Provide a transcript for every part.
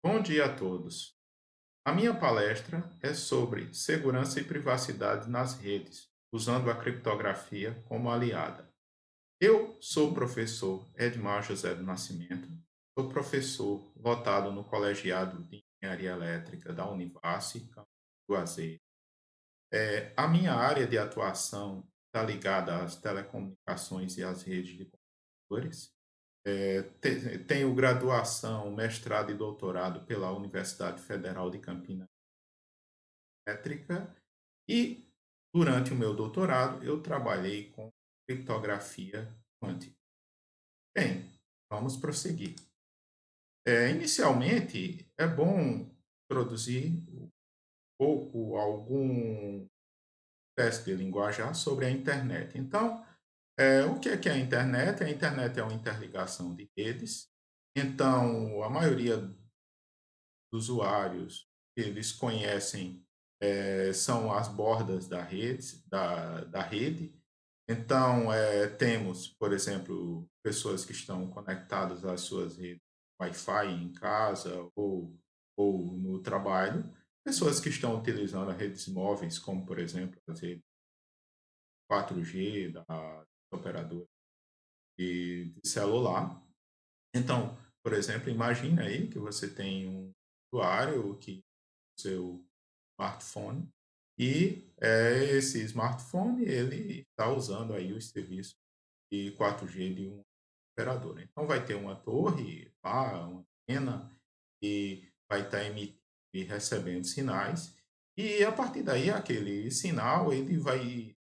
Bom dia a todos. A minha palestra é sobre segurança e privacidade nas redes, usando a criptografia como aliada. Eu sou o professor Edmar José do Nascimento, sou professor votado no Colegiado de Engenharia Elétrica da Univasf, campus Juazeiro. A minha área de atuação está ligada às telecomunicações e às redes de computadores. Tenho graduação, mestrado e doutorado pela Universidade Federal de Campinas Elétrica e, durante o meu doutorado, eu trabalhei com criptografia quântica. Bem, vamos prosseguir. Inicialmente, é bom introduzir um pouco algum teste de linguajar sobre a internet. Então, o que é a internet? A internet é uma interligação de redes. Então, a maioria usuários, eles conhecem, são as bordas da rede. Então, temos, por exemplo, pessoas que estão conectadas às suas redes Wi-Fi em casa ou no trabalho, pessoas que estão utilizando as redes móveis, como, por exemplo, as redes 4G da operadora de celular. Então, por exemplo, imagine aí que você tem um usuário que seu smartphone e esse smartphone ele está usando aí os serviços de 4G de um operador. Então vai ter uma torre, lá, uma antena e vai estar emitindo e recebendo sinais e a partir daí aquele sinal ele vai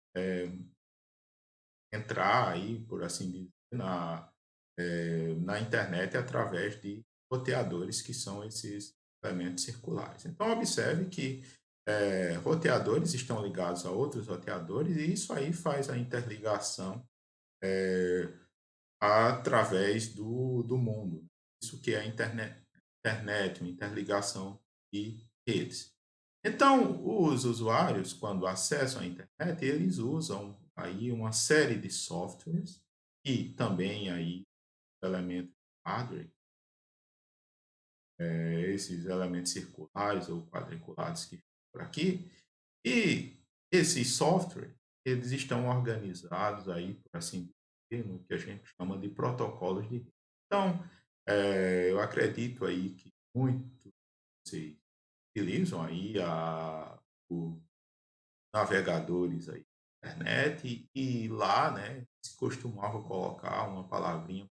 entrar aí, por assim dizer, na internet através de roteadores, que são esses elementos circulares. Então, observe que roteadores estão ligados a outros roteadores e isso aí faz a interligação através do mundo. Isso que é a internet, uma interligação de redes. Então, os usuários, quando acessam a internet, eles usam aí uma série de softwares e também aí elementos hardware, esses elementos circulares ou quadriculares que ficam por aqui. E esses softwares, eles estão organizados aí, por assim dizer, no que a gente chama de protocolos de rede. Então, eu acredito aí que muitos vocês utilizam aí os navegadores aí da internet e lá, né, se costumava colocar uma palavrinha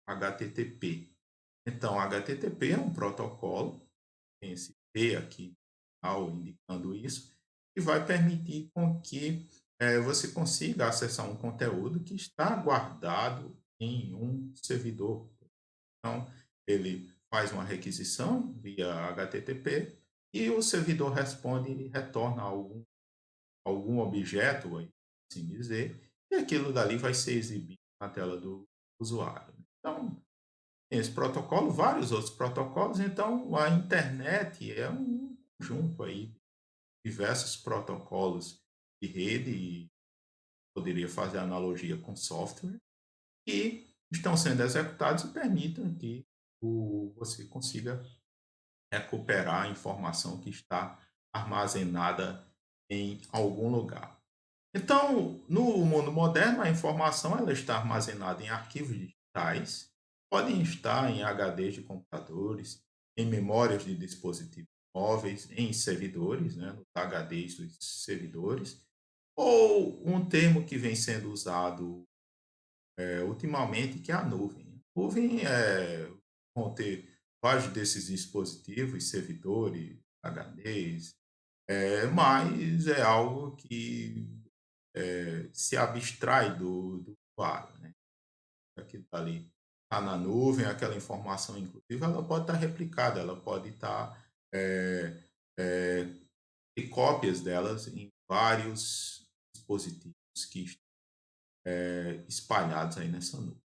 HTTP. Então, HTTP é um protocolo, tem esse P aqui ao indicando isso, e vai permitir com que você consiga acessar um conteúdo que está guardado em um servidor. Então, ele faz uma requisição via HTTP e o servidor responde e retorna algum objeto, assim dizer, e aquilo dali vai ser exibido na tela do usuário. Então, esse protocolo, vários outros protocolos, então a internet é um conjunto aí de diversos protocolos de rede, e poderia fazer analogia com software, que estão sendo executados e permitem que você consiga recuperar a informação que está armazenada em algum lugar. Então, no mundo moderno, a informação ela está armazenada em arquivos digitais, podem estar em HDs de computadores, em memórias de dispositivos móveis, em servidores, né, nos HDs dos servidores, ou um termo que vem sendo usado ultimamente, que é a nuvem. Nuvem vão ter vários desses dispositivos, servidores, HDs, mas é algo que se abstrai do usuário, né? Aquilo tá ali está na nuvem, aquela informação, inclusive, ela pode estar replicada, ela pode estar ter cópias delas em vários dispositivos que estão espalhados aí nessa nuvem.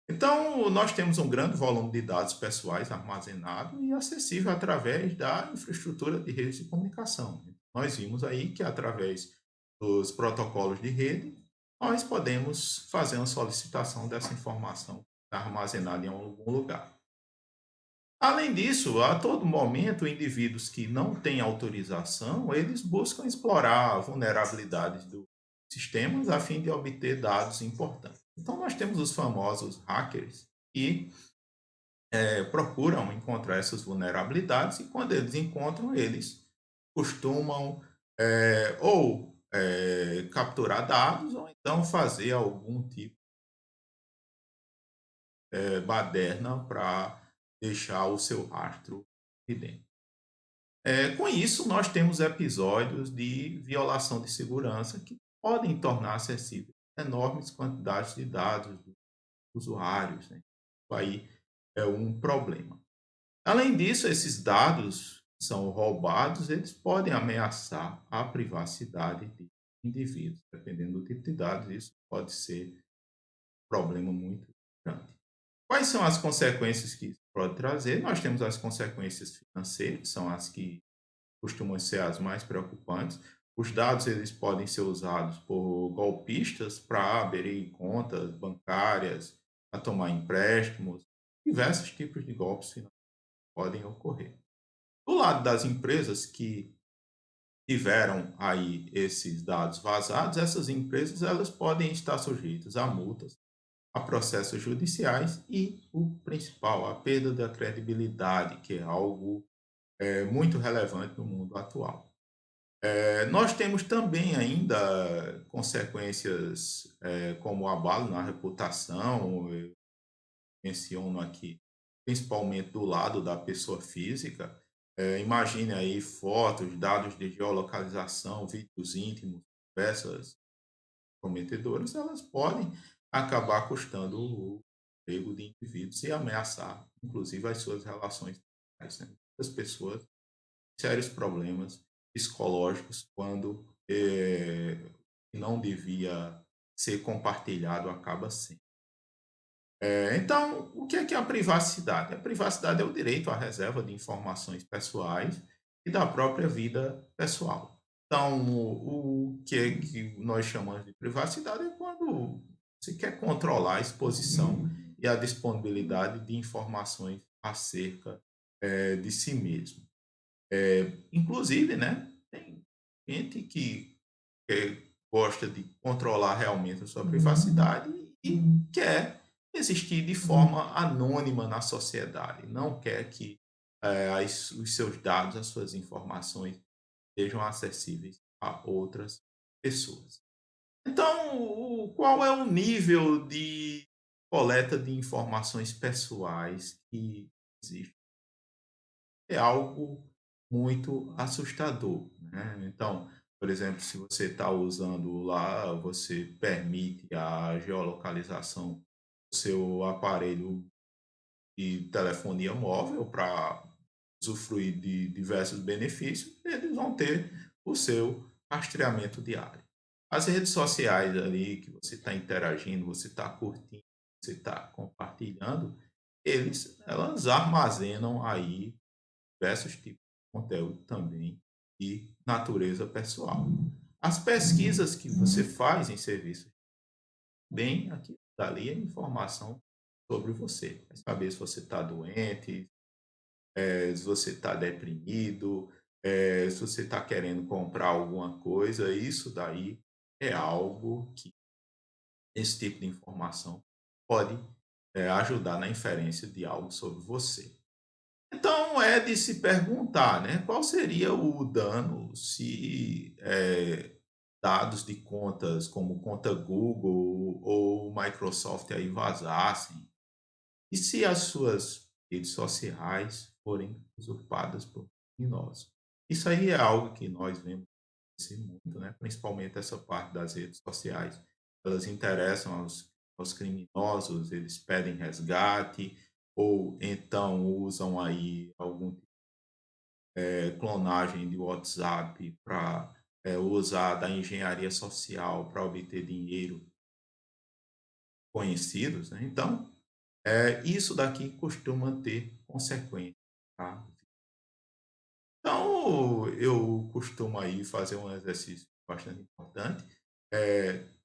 Então, nós temos um grande volume de dados pessoais armazenado e acessível através da infraestrutura de redes de comunicação. Nós vimos aí que através dos protocolos de rede, nós podemos fazer uma solicitação dessa informação armazenada em algum lugar. Além disso, a todo momento, indivíduos que não têm autorização, eles buscam explorar vulnerabilidades dos sistemas a fim de obter dados importantes. Então, nós temos os famosos hackers que procuram encontrar essas vulnerabilidades e quando eles encontram, eles costumam ou capturar dados ou então fazer algum tipo de baderna para deixar o seu rastro evidente. Com isso, nós temos episódios de violação de segurança que podem tornar acessíveis enormes quantidades de dados dos usuários. Né? Isso aí é um problema. Além disso, esses dados que são roubados, eles podem ameaçar a privacidade de indivíduos. Dependendo do tipo de dados, isso pode ser um problema muito grande. Quais são as consequências que isso pode trazer? Nós temos as consequências financeiras, são as que costumam ser as mais preocupantes. Os dados eles podem ser usados por golpistas para abrir contas bancárias, a tomar empréstimos, diversos tipos de golpes financeiros podem ocorrer. Do lado das empresas que tiveram aí esses dados vazados, essas empresas elas podem estar sujeitas a multas, a processos judiciais e o principal, a perda da credibilidade, que é algo muito relevante no mundo atual. Nós temos também ainda consequências como o abalo na reputação, eu menciono aqui principalmente do lado da pessoa física. Imagine aí fotos, dados de geolocalização, vídeos íntimos, diversas comprometedoras, elas podem acabar custando o emprego de indivíduos e ameaçar, inclusive, as suas relações pessoais, né? Muitas pessoas têm sérios problemas psicológicos quando não devia ser compartilhado acaba sendo. Então, o que é a privacidade? A privacidade é o direito à reserva de informações pessoais e da própria vida pessoal. Então, o que é que nós chamamos de privacidade é quando você quer controlar a exposição e a disponibilidade de informações acerca de si mesmo. Inclusive, né, tem gente que gosta de controlar realmente a sua privacidade e quer existir de forma anônima na sociedade, não quer que os seus dados, as suas informações sejam acessíveis a outras pessoas. Então, qual é o nível de coleta de informações pessoais que existe? É algo muito assustador, né? Então, por exemplo, se você está usando lá, você permite a geolocalização do seu aparelho de telefonia móvel para usufruir de diversos benefícios, eles vão ter o seu rastreamento diário. As redes sociais ali que você está interagindo, você está curtindo, você está compartilhando, elas armazenam aí diversos tipos de conteúdo também de natureza pessoal. As pesquisas que você faz em serviços, bem, aqui dali é informação sobre você. Vai saber se você está doente, se você está deprimido, se você está querendo comprar alguma coisa, isso daí é algo que esse tipo de informação pode ajudar na inferência de algo sobre você. Então é de se perguntar, né, qual seria o dano se dados de contas como conta Google ou Microsoft aí vazassem e se as suas redes sociais forem usurpadas por criminosos. Isso aí é algo que nós vemos acontecer muito, né? Principalmente essa parte das redes sociais. Elas interessam aos criminosos, eles pedem resgate ou então usam aí algum clonagem de WhatsApp para usar da engenharia social para obter dinheiro conhecidos, né? Então, isso daqui costuma ter consequências, tá? Então, eu costumo aí fazer um exercício bastante importante.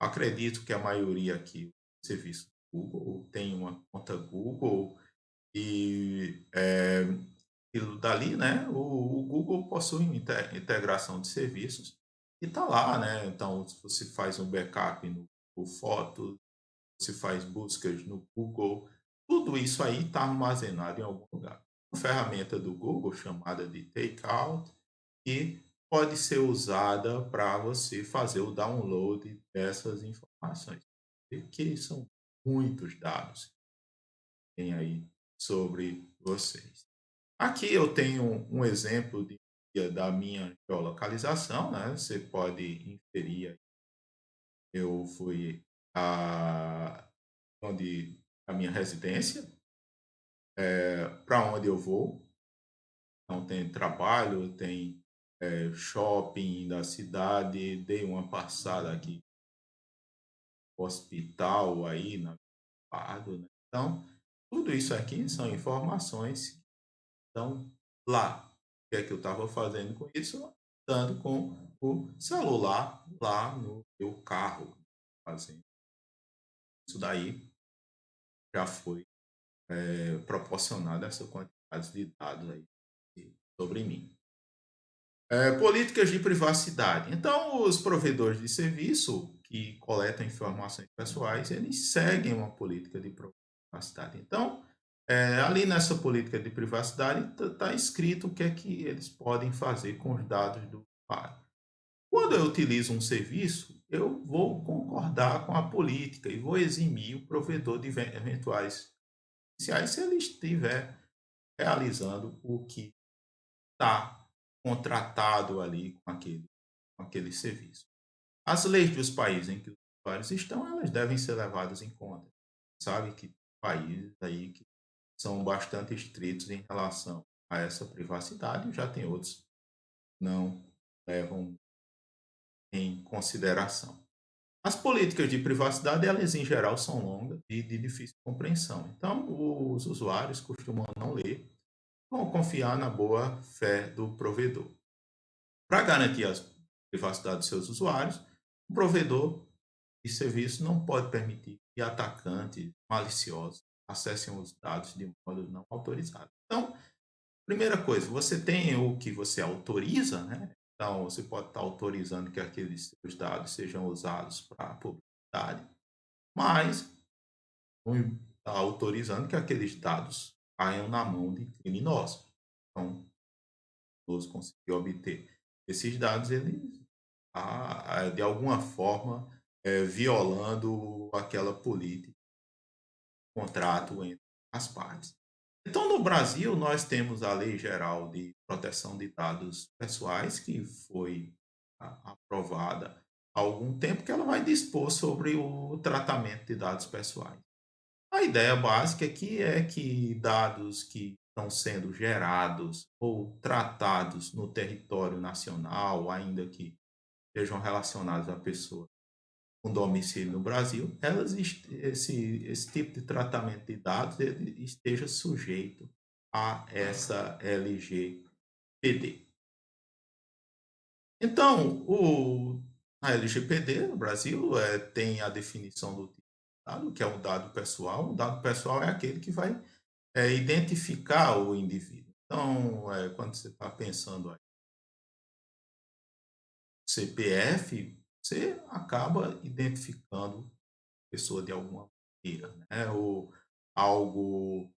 Acredito que a maioria aqui do serviço Google tem uma conta Google e dali, né, o Google possui uma integração de serviços e está lá, né? Então, se você faz um backup no Google Fotos, você faz buscas no Google, tudo isso aí está armazenado em algum lugar. Uma ferramenta do Google chamada de Takeout, que pode ser usada para você fazer o download dessas informações, porque são muitos dados que tem aí sobre vocês. Aqui eu tenho um exemplo da minha geolocalização, né? Você pode inferir. Eu fui a onde a minha residência, para onde eu vou. Então tem trabalho, tem shopping da cidade, dei uma passada aqui no hospital aí na Pardo, né? Então, tudo isso aqui são informações que estão lá. O que é que eu estava fazendo com isso? Andando com o celular lá no meu carro, fazendo. Isso daí já foi proporcionado essa quantidade de dados aí sobre mim. Políticas de privacidade. Então, os provedores de serviço que coletam informações pessoais, eles seguem uma política de privacidade. Então, ali nessa política de privacidade está escrito o que é que eles podem fazer com os dados do usuário. Quando eu utilizo um serviço, eu vou concordar com a política e vou eximir o provedor de eventuais iniciais se ele estiver realizando o que está contratado ali com aquele serviço. As leis dos países em que os usuários estão, elas devem ser levadas em conta. Sabe que países aí que são bastante estritos em relação a essa privacidade, já tem outros que não levam em consideração. As políticas de privacidade, elas em geral são longas e de difícil compreensão. Então, os usuários costumam não ler, vão confiar na boa fé do provedor. Para garantir a privacidade dos seus usuários, o provedor de serviço não pode permitir que atacantes maliciosos acessem os dados de modo não autorizado. Então, primeira coisa, você tem o que você autoriza, né? Então, você pode estar autorizando que aqueles seus dados sejam usados para publicidade, mas não está autorizando que aqueles dados caiam na mão de criminosos. Então, os conseguir obter esses dados, ele está, de alguma forma, violando aquela política, contrato entre as partes. Então, no Brasil, nós temos a Lei Geral de Proteção de Dados Pessoais, que foi aprovada há algum tempo, que ela vai dispor sobre o tratamento de dados pessoais. A ideia básica aqui é que dados que estão sendo gerados ou tratados no território nacional, ainda que sejam relacionados à pessoa com domicílio no Brasil, esse tipo de tratamento de dados ele esteja sujeito a essa LGPD. Então, a LGPD no Brasil tem a definição do tipo de dado, que é um dado pessoal. O dado pessoal é aquele que vai identificar o indivíduo. Então, quando você está pensando aí, CPF, você acaba identificando a pessoa de alguma maneira, né? Ou algo,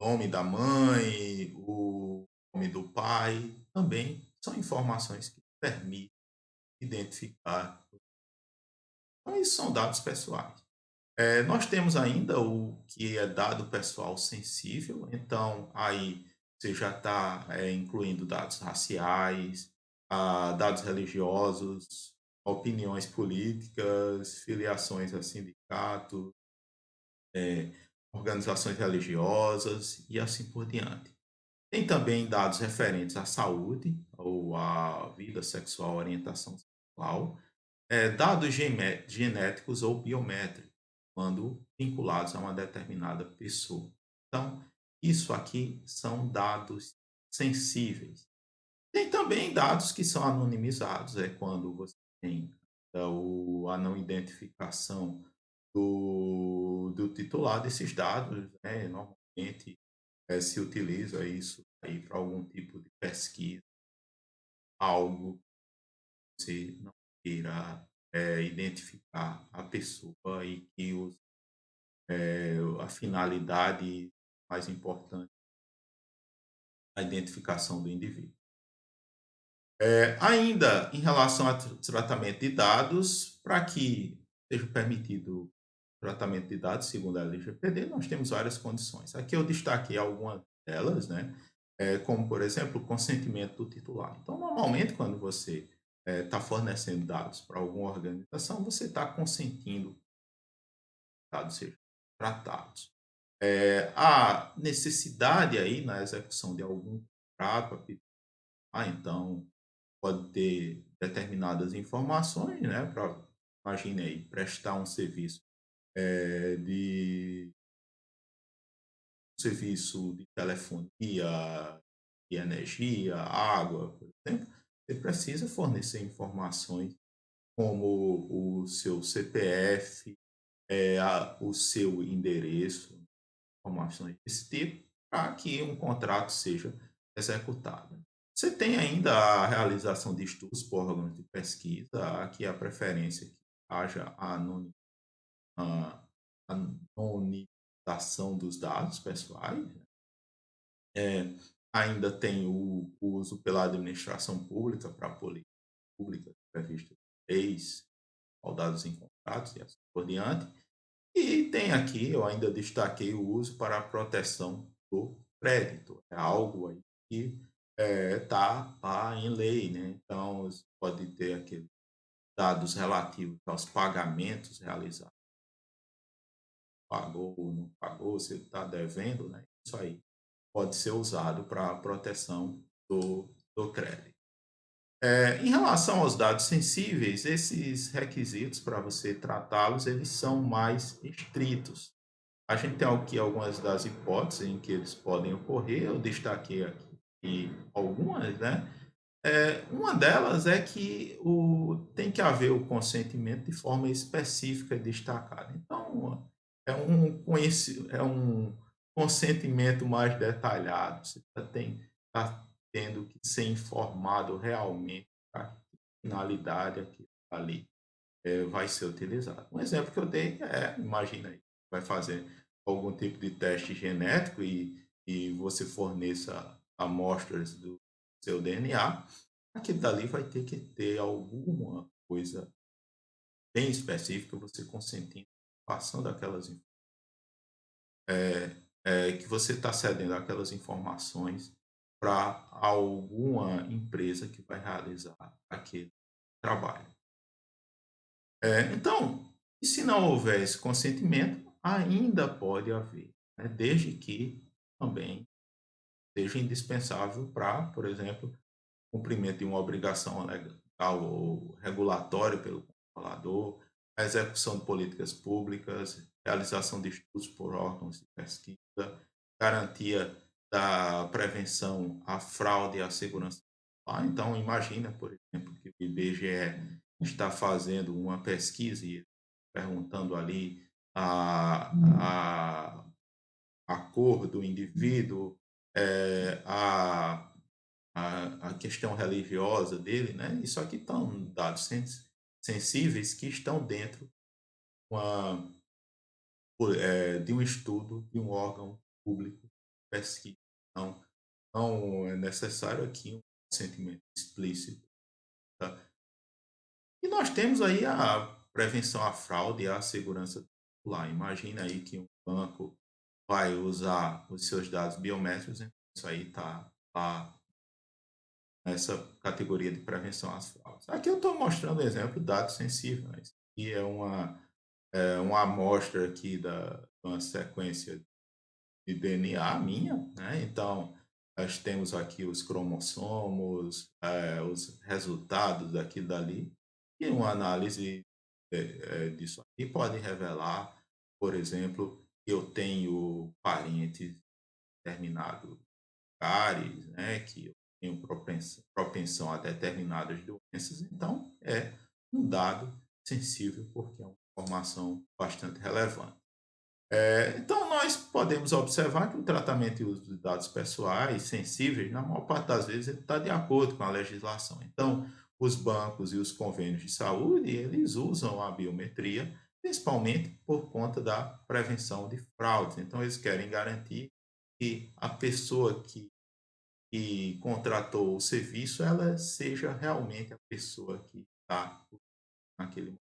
nome da mãe, o nome do pai, também são informações que permitem identificar. Então, isso são dados pessoais. Nós temos ainda o que é dado pessoal sensível, então aí você já está incluindo dados raciais, dados religiosos, opiniões políticas, filiações a sindicatos, eh, organizações religiosas e assim por diante. Tem também dados referentes à saúde ou à vida sexual, orientação sexual, dados genéticos ou biométricos, quando vinculados a uma determinada pessoa. Então, isso aqui são dados sensíveis. Tem também dados que são anonimizados, é quando você tem a não identificação do titular desses dados, né? Normalmente se utiliza isso aí para algum tipo de pesquisa, algo que você não queira identificar a pessoa e que a finalidade mais importante é a identificação do indivíduo. Ainda em relação ao tratamento de dados, para que seja permitido o tratamento de dados segundo a LGPD, nós temos várias condições. Aqui eu destaquei algumas delas, né? Como, por exemplo, o consentimento do titular. Então, normalmente, quando você está fornecendo dados para alguma organização, você está consentindo que dados sejam tratados. A necessidade aí na execução de algum contrato, então pode ter determinadas informações, né, para, imagine aí, prestar um serviço de telefonia, de energia, água, por exemplo, você precisa fornecer informações como o seu CPF, o seu endereço, informações desse tipo, para que um contrato seja executado. Você tem ainda a realização de estudos por órgãos de pesquisa, aqui a preferência que haja a anonimização dos dados pessoais. É, ainda tem o uso pela administração pública para políticas públicas previstas em leis, dados em contratos e assim por diante. E tem aqui, eu ainda destaquei o uso para a proteção do crédito. É algo aí que está em lei, né? Então, você pode ter aqueles dados relativos aos pagamentos realizados. Pagou ou não pagou, se está devendo, né? Isso aí pode ser usado para a proteção do crédito. Em relação aos dados sensíveis, esses requisitos para você tratá-los, eles são mais estritos. A gente tem aqui algumas das hipóteses em que eles podem ocorrer, eu destaquei aqui algumas, né? Uma delas é que tem que haver o consentimento de forma específica e destacada. Então, é um consentimento mais detalhado. Você tá tendo que ser informado realmente para que finalidade aquilo ali vai ser utilizado. Um exemplo que eu dei imagina aí, vai fazer algum tipo de teste genético e você forneça amostras do seu DNA, aquilo dali vai ter que ter alguma coisa bem específica, você consentindo a passando daquelas que você está cedendo aquelas informações para alguma empresa que vai realizar aquele trabalho. Então, e se não houver esse consentimento, ainda pode haver, né, desde que também seja indispensável para, por exemplo, cumprimento de uma obrigação legal ou regulatória pelo controlador, a execução de políticas públicas, realização de estudos por órgãos de pesquisa, garantia da prevenção à fraude e à segurança. Então, imagina, por exemplo, que o IBGE está fazendo uma pesquisa e perguntando ali a, a cor do indivíduo, a a questão religiosa dele, né? Isso aqui estão dados sensíveis que estão dentro uma, de um estudo de um órgão público de pesquisa. Então, não é necessário aqui um consentimento explícito. Tá? E nós temos aí a prevenção à fraude e à segurança lá. Imagina aí que um banco vai usar os seus dados biométricos, então isso aí está lá nessa categoria de prevenção às fraudes. Aqui eu estou mostrando um exemplo de dados sensíveis, que uma amostra aqui de uma sequência de DNA minha, né? Então, nós temos aqui os cromossomos, os resultados daqui e dali, e uma análise disso aqui pode revelar, por exemplo, que eu tenho parentes determinados lugares, né, que eu tenho propensão a determinadas doenças, então é um dado sensível porque é uma informação bastante relevante. Então, nós podemos observar que o tratamento e uso de dados pessoais sensíveis, na maior parte das vezes, ele está de acordo com a legislação. Então, os bancos e os convênios de saúde, eles usam a biometria, principalmente por conta da prevenção de fraudes. Então, eles querem garantir que a pessoa que contratou o serviço, ela seja realmente a pessoa que está naquele momento.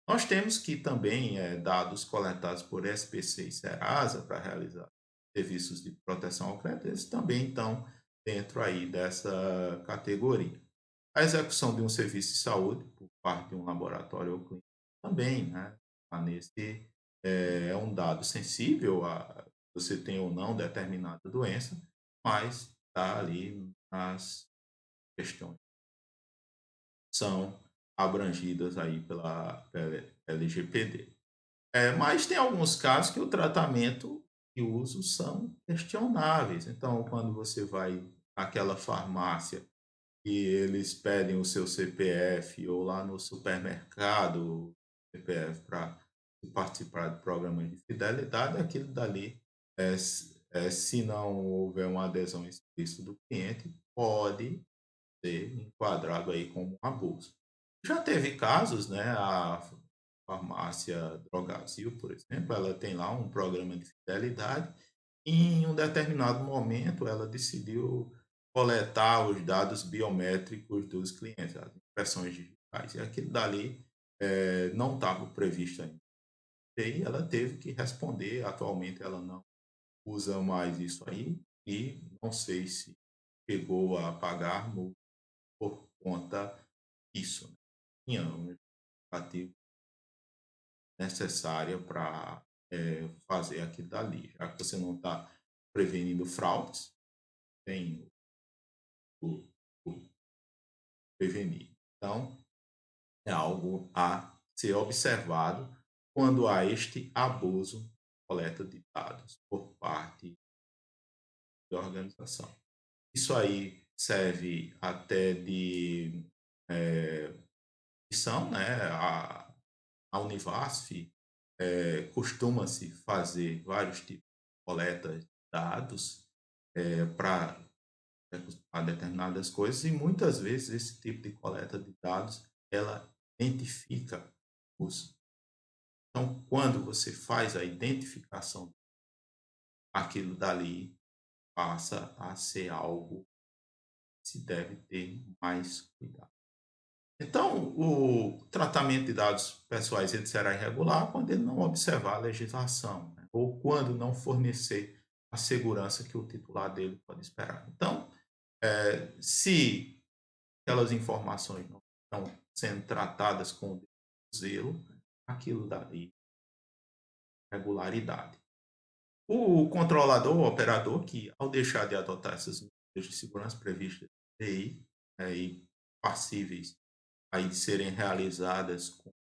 Nós temos que também dados coletados por SPC e Serasa para realizar serviços de proteção ao crédito, eles também estão dentro aí dessa categoria. A execução de um serviço de saúde por parte de um laboratório ou clínica também, né? Tá nesse, é um dado sensível a você tem ou não determinada doença, mas está ali nas questões são abrangidas aí pela LGPD. Mas tem alguns casos que o tratamento e o uso são questionáveis. Então, quando você vai naquela farmácia e eles pedem o seu CPF ou lá no supermercado o CPF para participar do programa de fidelidade, aquilo dali, se não houver uma adesão explícita do cliente, pode ser enquadrado aí como um abuso. Já teve casos, né, a farmácia Drogazil, por exemplo, ela tem lá um programa de fidelidade e em um determinado momento ela decidiu coletar os dados biométricos dos clientes, as impressões digitais, e aquilo dali não estava previsto ainda. E aí ela teve que responder, atualmente ela não usa mais isso aí e não sei se chegou a pagar por conta disso, né? Tinha uma justificativa necessária para fazer aquilo dali, já que você não está prevenindo fraudes, tem o, o prevenir. Então, é algo a ser observado quando há este abuso de coleta de dados por parte da organização. Isso aí serve até de missão, né? A Univasf costuma-se fazer vários tipos de coleta de dados para determinadas coisas e muitas vezes esse tipo de coleta de dados ela identifica os. Então, quando você faz a identificação, aquilo dali passa a ser algo que se deve ter mais cuidado. Então, o tratamento de dados pessoais ele será irregular quando ele não observar a legislação, né? Ou quando não fornecer a segurança que o titular dele pode esperar. Então, se aquelas informações não estão sendo tratadas com zelo, aquilo dali é regularidade. O controlador, o operador, que ao deixar de adotar essas medidas de segurança previstas na lei e passíveis aí de serem realizadas com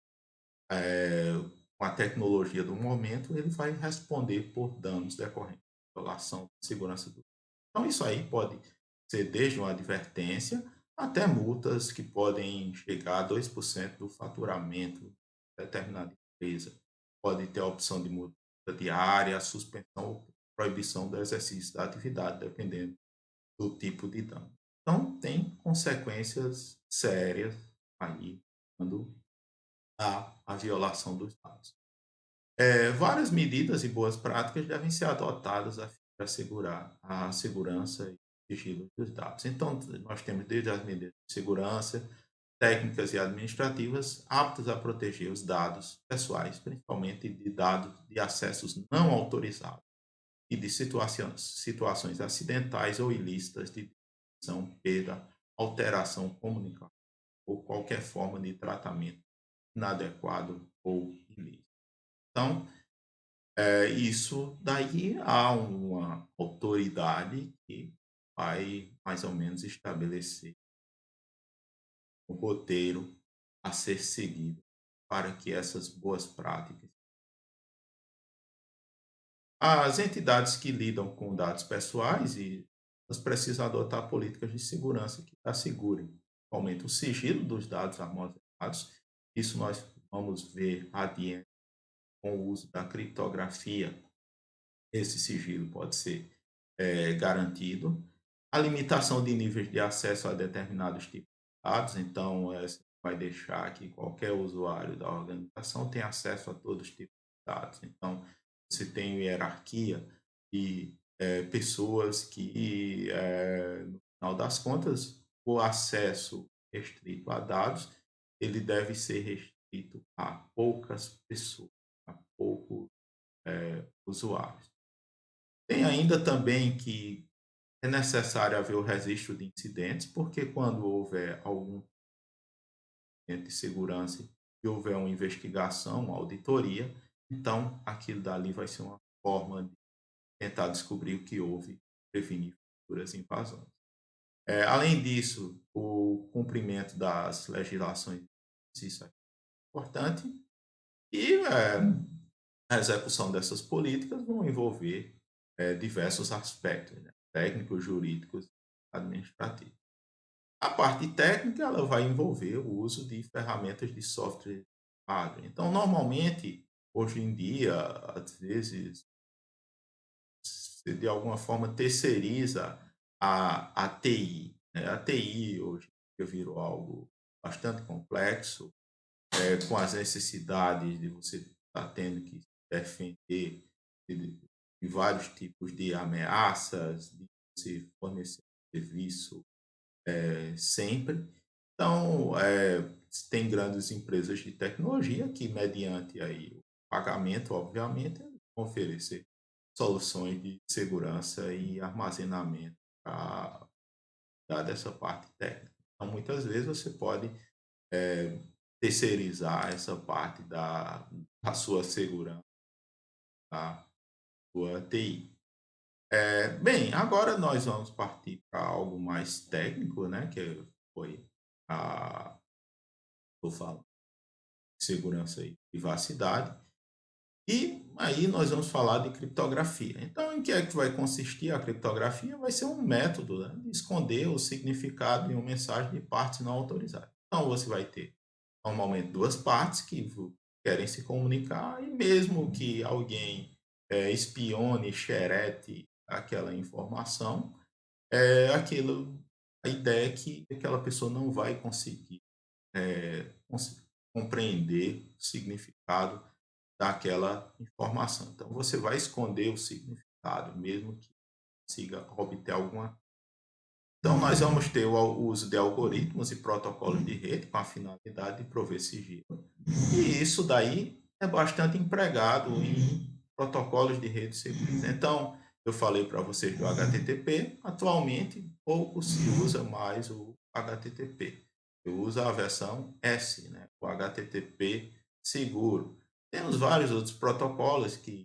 a tecnologia do momento, ele vai responder por danos decorrentes da violação de segurança do. Então, isso aí pode ser desde uma advertência até multas que podem chegar a 2% do faturamento de determinada empresa. Pode ter a opção de multa diária, suspensão ou proibição do exercício da atividade, dependendo do tipo de dano. Então, tem consequências sérias aí quando há a violação dos dados. Várias medidas e boas práticas devem ser adotadas a fim de assegurar a segurança e sigilo dos dados. Então, nós temos desde as medidas de segurança, técnicas e administrativas aptas a proteger os dados pessoais, principalmente de dados de acessos não autorizados e de situações acidentais ou ilícitas de destruição, perda, alteração comunicação ou qualquer forma de tratamento inadequado ou ilícito. Então, isso daí há uma autoridade que vai mais ou menos estabelecer um roteiro a ser seguido para que essas boas práticas. As entidades que lidam com dados pessoais e elas precisam adotar políticas de segurança que assegurem aumenta o sigilo dos dados armazenados. Isso nós vamos ver adiante com o uso da criptografia, esse sigilo pode ser garantido. A limitação de níveis de acesso a determinados tipos de dados, então, você vai deixar que qualquer usuário da organização tenha acesso a todos os tipos de dados. Então, você tem hierarquia e pessoas que, no final das contas, o acesso restrito a dados, ele deve ser restrito a poucas pessoas, a poucos usuários. Tem ainda também que é necessário haver o registro de incidentes, porque quando houver algum incidente de segurança e houver uma investigação, uma auditoria, então aquilo dali vai ser uma forma de tentar descobrir o que houve e prevenir futuras invasões. Além disso, o cumprimento das legislações, isso é importante, e a execução dessas políticas vão envolver diversos aspectos, né? Técnicos, jurídicos, administrativos. A parte técnica ela vai envolver o uso de ferramentas de software hardware. Então, normalmente, hoje em dia, às vezes, você de alguma forma terceiriza a TI, né? A TI hoje em dia virou algo bastante complexo, com as necessidades de você estar tendo que se defender de vários tipos de ameaças, de você fornecer serviço sempre. Então, tem grandes empresas de tecnologia que, mediante aí o pagamento, obviamente, vão oferecer soluções de segurança e armazenamento para dar dessa parte técnica. Então, muitas vezes você pode terceirizar essa parte da sua segurança, da sua TI. Bem, agora nós vamos partir para algo mais técnico, né? Que foi a, eu falo, segurança e privacidade. E aí nós vamos falar de criptografia. Então, em que é que vai consistir a criptografia? Vai ser um método, né, de esconder o significado de uma mensagem de partes não autorizadas. Então, você vai ter normalmente duas partes que querem se comunicar e mesmo que alguém espione, xerete aquela informação, aquilo, a ideia é que aquela pessoa não vai conseguir compreender o significado daquela informação. Então, você vai esconder o significado, mesmo que consiga obter alguma. Então, nós vamos ter o uso de algoritmos e protocolos de rede com a finalidade de prover sigilo. E isso daí é bastante empregado em protocolos de rede seguros. Então, eu falei para vocês do HTTP, atualmente pouco se usa mais o HTTP. Eu uso a versão S, né, o HTTP seguro. Temos vários outros protocolos que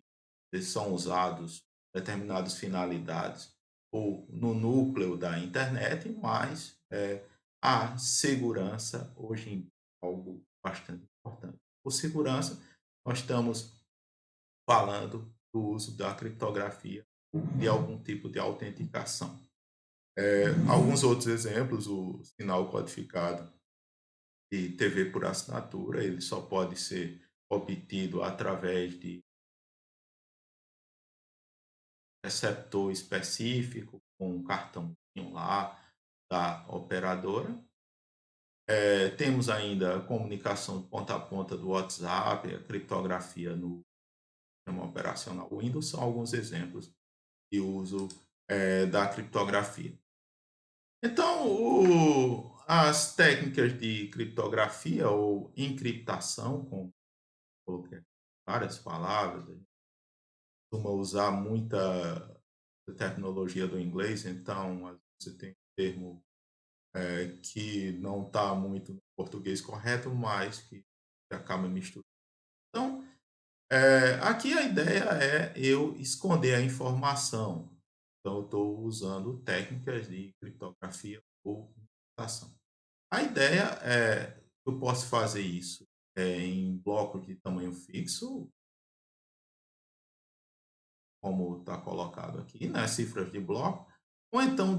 são usados para determinadas finalidades ou no núcleo da internet, mas a segurança hoje em dia é algo bastante importante. Por segurança, nós estamos falando do uso da criptografia de algum tipo de autenticação. Alguns outros exemplos, o sinal codificado de TV por assinatura, ele só pode ser obtido através de receptor específico, com um cartãozinho lá da operadora. Temos ainda a comunicação ponta a ponta do WhatsApp, a criptografia no sistema operacional Windows, são alguns exemplos de uso da criptografia. Então, as técnicas de criptografia ou encriptação, como coloquei várias palavras, a gente costuma usar muita tecnologia do inglês, então você tem um termo que não está muito no português correto, mas que acaba misturando. Então, aqui a ideia é eu esconder a informação. Então, eu estou usando técnicas de criptografia ou encriptação. A ideia é eu posso fazer isso em blocos de tamanho fixo, como está colocado aqui, né, cifras de bloco, ou então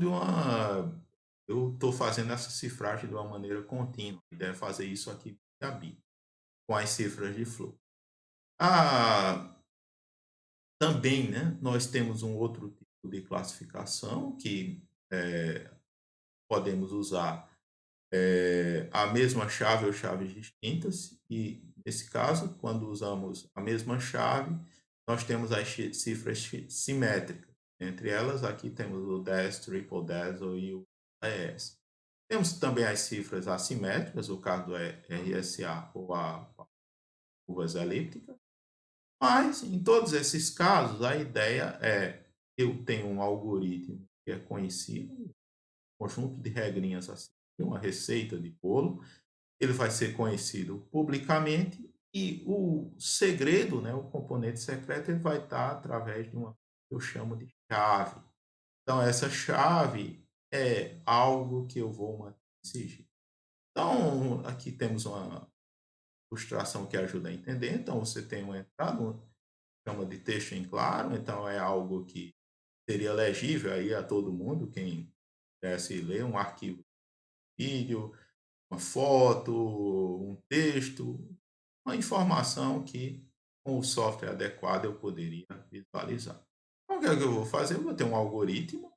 eu estou fazendo essa cifragem de uma maneira contínua. A ideia é fazer isso aqui com as cifras de fluxo. Ah, também, né, nós temos um outro tipo de classificação que podemos usar a mesma chave ou chaves distintas, e nesse caso, quando usamos a mesma chave, nós temos as cifras simétricas. Entre elas, aqui temos o DES, Triple Decimal e o AES. Temos também as cifras assimétricas, o caso do RSA ou a curvas elípticas, mas em todos esses casos, a ideia é eu tenho um algoritmo que é conhecido, um conjunto de regrinhas assim, uma receita de bolo, ele vai ser conhecido publicamente e o segredo, né, o componente secreto, ele vai estar através de uma que eu chamo de chave. Então, essa chave é algo que eu vou manter em sigilo. Então, aqui temos uma ilustração que ajuda a entender. Então, você tem uma entrada, chama de texto em claro, então é algo que seria legível aí a todo mundo, quem pudesse ler um arquivo de vídeo, uma foto, um texto, uma informação que com o software adequado eu poderia visualizar. Então, o que é que eu vou fazer? Eu vou ter um algoritmo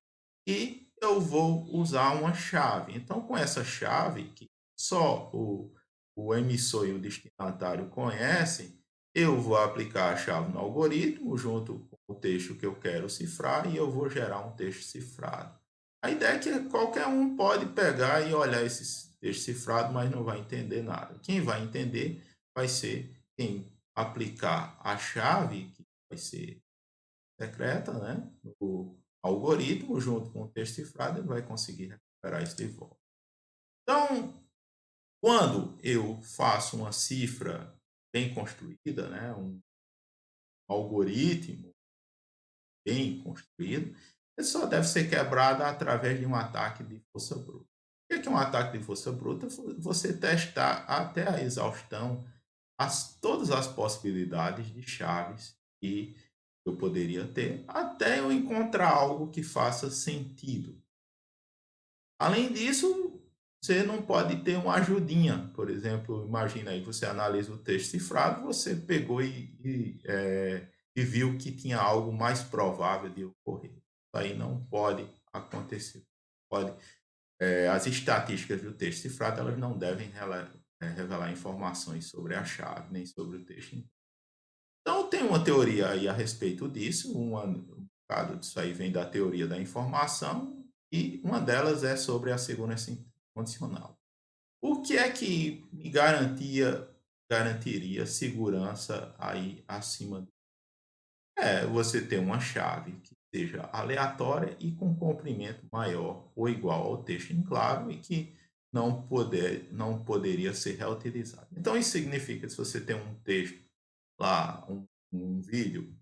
e eu vou usar uma chave. Então, com essa chave, que só o emissor e o destinatário conhecem, eu vou aplicar a chave no algoritmo junto com o texto que eu quero cifrar e eu vou gerar um texto cifrado. A ideia é que qualquer um pode pegar e olhar esse texto cifrado, mas não vai entender nada. Quem vai entender vai ser quem aplicar a chave, que vai ser secreta, né, no algoritmo, junto com o texto cifrado, ele vai conseguir recuperar isso de volta. Então, quando eu faço uma cifra bem construída, né, um algoritmo bem construído, ele só deve ser quebrado através de um ataque de força bruta. O que é um ataque de força bruta? Você testar até a exaustão todas as possibilidades de chaves que eu poderia ter, até eu encontrar algo que faça sentido. Além disso, você não pode ter uma ajudinha. Por exemplo, imagina aí, você analisa o texto cifrado, você pegou e viu que tinha algo mais provável de ocorrer. Isso aí não pode acontecer. Pode, as estatísticas do texto cifrado elas não devem revelar informações sobre a chave, nem sobre o texto. Então, tem uma teoria aí a respeito disso, um bocado disso aí vem da teoria da informação, e uma delas é sobre a segurança incondicional. O que é que me garantiria segurança aí acima? É você ter uma chave que seja aleatória e com comprimento maior ou igual ao texto em claro e que não poderia ser reutilizado. Então, isso significa que se você tem um texto lá, um vídeo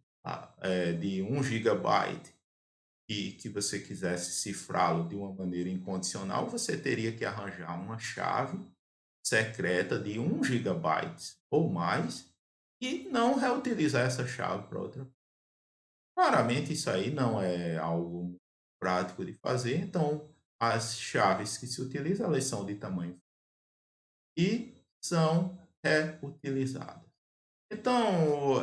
de 1 GB e que você quisesse cifrá-lo de uma maneira incondicional, você teria que arranjar uma chave secreta de 1 GB ou mais e não reutilizar essa chave para outra. Claramente, isso aí não é algo prático de fazer, então as chaves que se utilizam, elas são de tamanho e são reutilizadas. Então,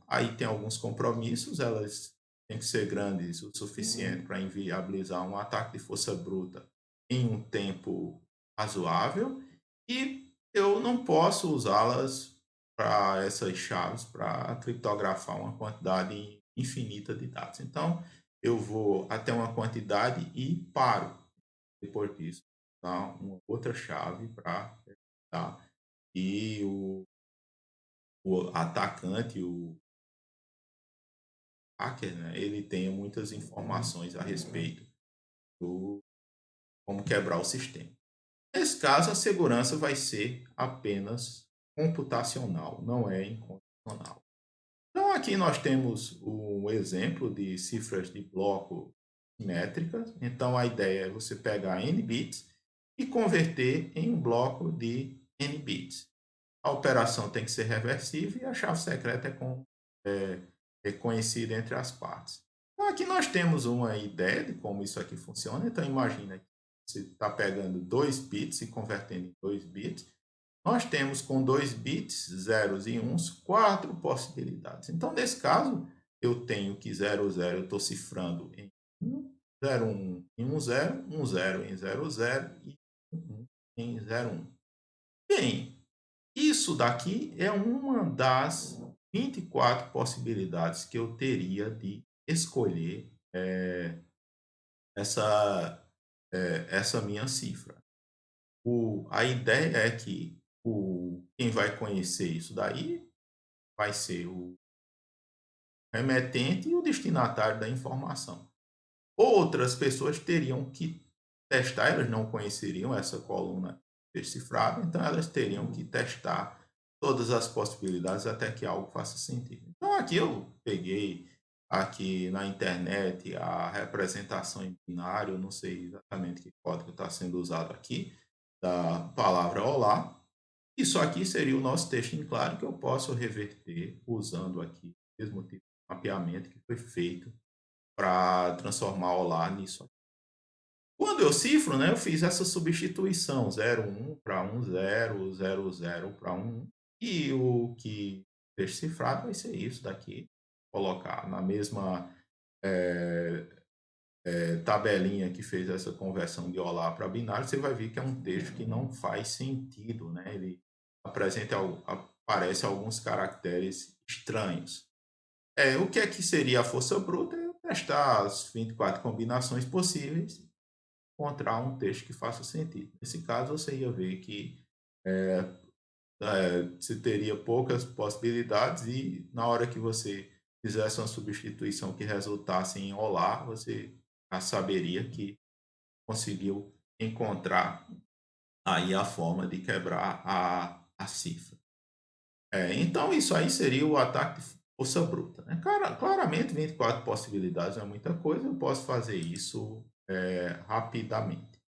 aí tem alguns compromissos, elas têm que ser grandes o suficiente para inviabilizar um ataque de força bruta em um tempo razoável, e eu não posso usá-las para essas chaves para criptografar uma quantidade infinita de dados. Então, eu vou até uma quantidade e paro. Depois disso, tá? Uma outra chave para tá? E o atacante, o hacker, né, ele tenha muitas informações a respeito do como quebrar o sistema. Nesse caso, a segurança vai ser apenas computacional, não é incondicional. Então, aqui nós temos um exemplo de cifras de bloco simétricas. Então, a ideia é você pegar n bits e converter em um bloco de n bits. A operação tem que ser reversível e a chave secreta é reconhecida entre as partes. Então, aqui nós temos uma ideia de como isso aqui funciona. Então, imagina que você está pegando 2 bits e convertendo em 2 bits. nós temos com 2 bits, zeros e uns, 4 possibilidades. Então, nesse caso, eu tenho que 00 eu estou cifrando em 1, 01 em 10, 10 em 00 e 1 em 01. Bem, isso daqui é uma das 24 possibilidades que eu teria de escolher essa, essa minha cifra. A ideia é que quem vai conhecer isso daí vai ser o remetente e o destinatário da informação. Outras pessoas teriam que testar, elas não conheceriam essa coluna decifrada, então elas teriam que testar todas as possibilidades até que algo faça sentido. Então aqui eu peguei aqui na internet a representação em binário, eu não sei exatamente que código está sendo usado aqui, da palavra olá. Isso aqui seria o nosso texto em claro que eu posso reverter usando aqui o mesmo tipo de mapeamento que foi feito para transformar olá nisso aqui. Quando eu cifro, né, eu fiz essa substituição 01 para 10, 00 para 1, e o que texto cifrado vai ser isso daqui, colocar na mesma é, tabelinha que fez essa conversão de olá para binário, você vai ver que é um texto que não faz sentido, né? Ele aparece alguns caracteres estranhos. O que é que seria a força bruta? É testar as 24 combinações possíveis, encontrar um texto que faça sentido. Nesse caso, você ia ver que você teria poucas possibilidades e na hora que você fizesse uma substituição que resultasse em olá, você já saberia que conseguiu encontrar aí a forma de quebrar a cifra. Então, isso aí seria o ataque de força bruta. Né? Claramente, 24 possibilidades é muita coisa, eu posso fazer isso rapidamente.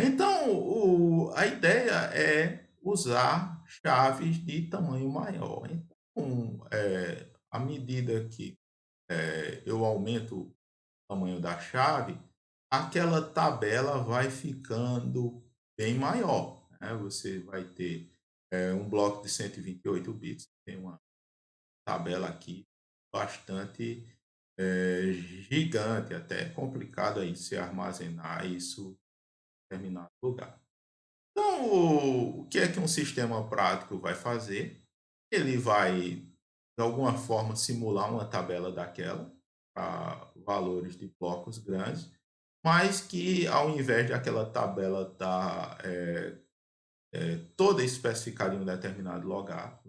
Então, a ideia é usar chaves de tamanho maior. Então, à medida que eu aumento o tamanho da chave, aquela tabela vai ficando bem maior. Né? Você vai ter um bloco de 128 bits, tem uma tabela aqui bastante gigante, até complicado aí de se armazenar isso em determinado lugar. Então, o que é que um sistema prático vai fazer? Ele vai, de alguma forma, simular uma tabela daquela para valores de blocos grandes, mas que ao invés de aquela tabela estar toda especificada em um determinado lugar,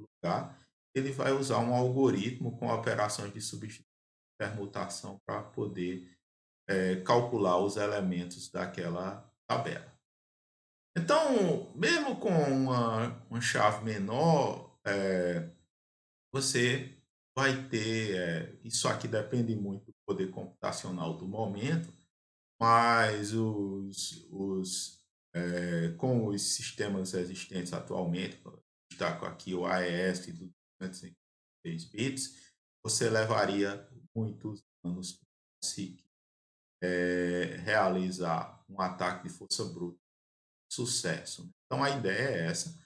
ele vai usar um algoritmo com operações de substituição e permutação para poder calcular os elementos daquela tabela. Então, mesmo com uma chave menor, você vai ter. Isso aqui depende muito do poder computacional do momento, mas com os sistemas existentes atualmente, destaco aqui o AES de 256 bits, você levaria muitos anos para conseguir realizar um ataque de força bruta sucesso. Então a ideia é essa.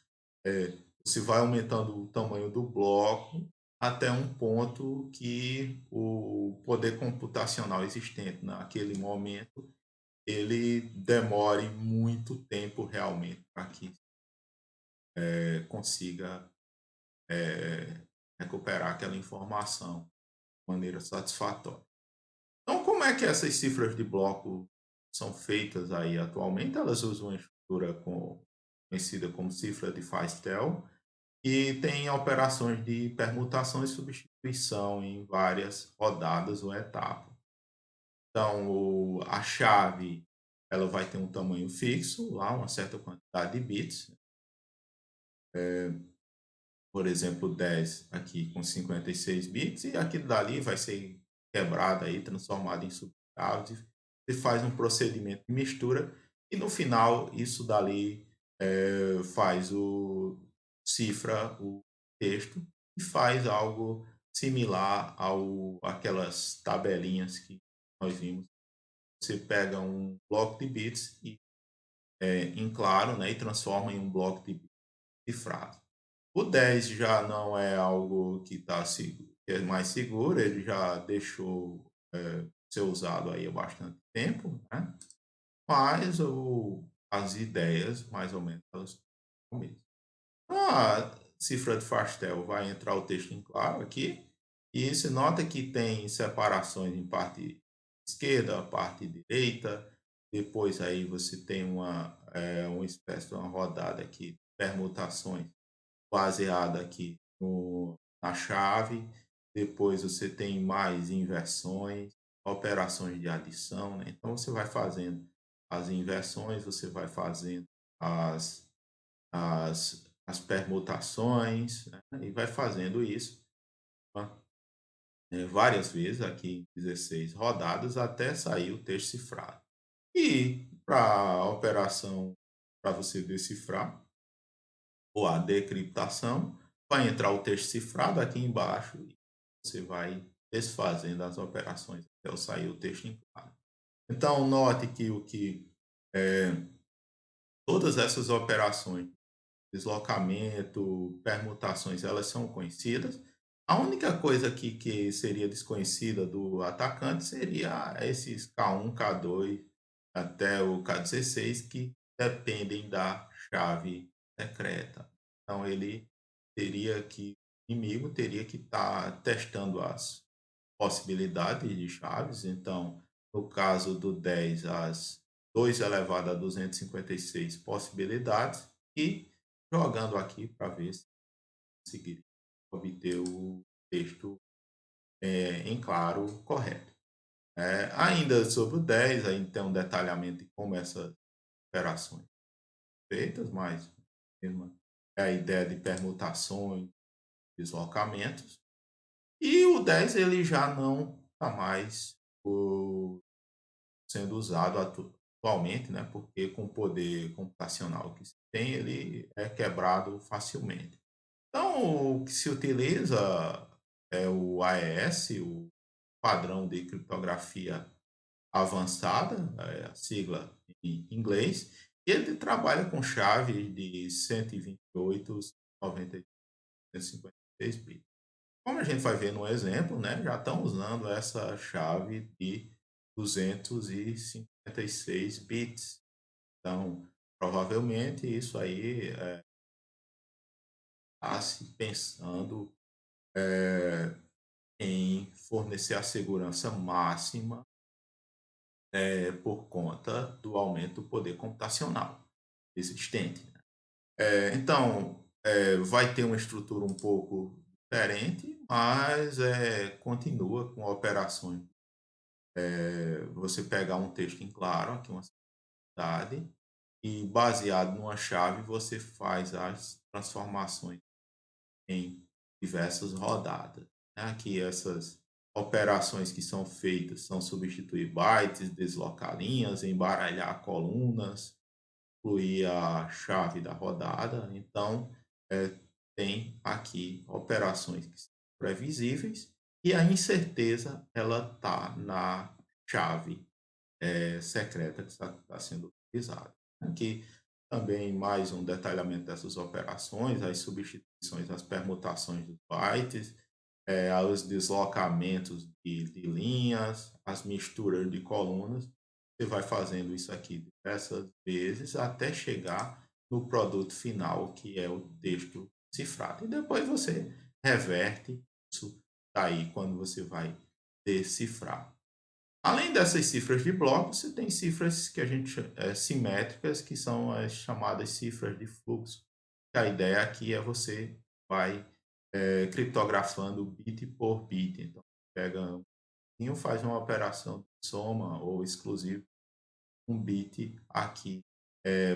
Você vai aumentando o tamanho do bloco até um ponto que o poder computacional existente naquele momento ele demore muito tempo realmente para que consiga recuperar aquela informação de maneira satisfatória. Então, como é que essas cifras de bloco são feitas aí atualmente? Elas usam uma estrutura conhecida como cifra de Feistel e tem operações de permutação e substituição em várias rodadas ou etapas. Então, a chave ela vai ter um tamanho fixo, lá uma certa quantidade de bits. Por exemplo, 10 aqui com 56 bits, e aquilo dali vai ser quebrado aí, transformado em subchaves. Você faz um procedimento de mistura e no final isso dali faz cifra o texto e faz algo similar aquelas tabelinhas que nós vimos. Você pega um bloco de bits e em claro, né, e transforma em um bloco de bits cifrado. O 10 já não é algo que é mais seguro, ele já deixou ser usado aí há bastante tempo, né? Mas as ideias, mais ou menos, elas são as mesmas. A cifra de Fastel vai entrar o texto em claro aqui, e se nota que tem separações em parte esquerda, parte direita, depois aí você tem uma espécie de uma rodada aqui, de permutações baseada aqui na chave, depois você tem mais inversões, operações de adição, né? Então você vai fazendo as inversões, você vai fazendo as as permutações, né, e vai fazendo isso, tá, várias vezes aqui em 16 rodadas até sair o texto cifrado. E para a operação, para você decifrar, ou a decriptação, vai entrar o texto cifrado aqui embaixo e você vai desfazendo as operações até sair o texto em claro. Então, note que eh, todas essas operações, deslocamento, permutações, elas são conhecidas. A única coisa aqui que seria desconhecida do atacante seria esses K1, K2 até o K16 que dependem da chave secreta. Então ele teria que, o inimigo teria que estar testando as possibilidades de chaves. Então, no caso do 10, as 2 elevado a 256 possibilidades e jogando aqui para ver se conseguir obter o texto em claro correto. Ainda sobre o 10, aí tem um detalhamento de como essas operações feitas, mas é a ideia de permutações, deslocamentos. E o 10 ele já não está mais sendo usado atualmente, né? Porque com o poder computacional que se tem, ele é quebrado facilmente. Então, o que se utiliza é o AES, o padrão de criptografia avançada, a sigla em inglês, e ele trabalha com chaves de 128, 96, 156 bits. Como a gente vai ver no exemplo, né, já estão usando essa chave de 256 bits. Então, provavelmente isso aí está se pensando em fornecer a segurança máxima por conta do aumento do poder computacional existente, né? Então, vai ter uma estrutura um pouco diferente, mas continua com operações. Você pegar um texto em claro, aqui uma cidade, e baseado numa chave, você faz as transformações em diversas rodadas, né? Aqui essas operações que são feitas são substituir bytes, deslocar linhas, embaralhar colunas, incluir a chave da rodada. Então, tem aqui operações que são previsíveis e a incerteza ela está na chave secreta que está sendo utilizada. Aqui também mais um detalhamento dessas operações, as substituições, as permutações dos bytes, os deslocamentos de linhas, as misturas de colunas. Você vai fazendo isso aqui diversas vezes até chegar no produto final, que é o texto cifrado. E depois você reverte isso daí quando você vai decifrar. Além dessas cifras de bloco, você tem cifras que a gente simétricas, que são as chamadas cifras de fluxo. A ideia aqui é você vai criptografando bit por bit. Então, pega um, faz uma operação de soma ou exclusivo, um bit aqui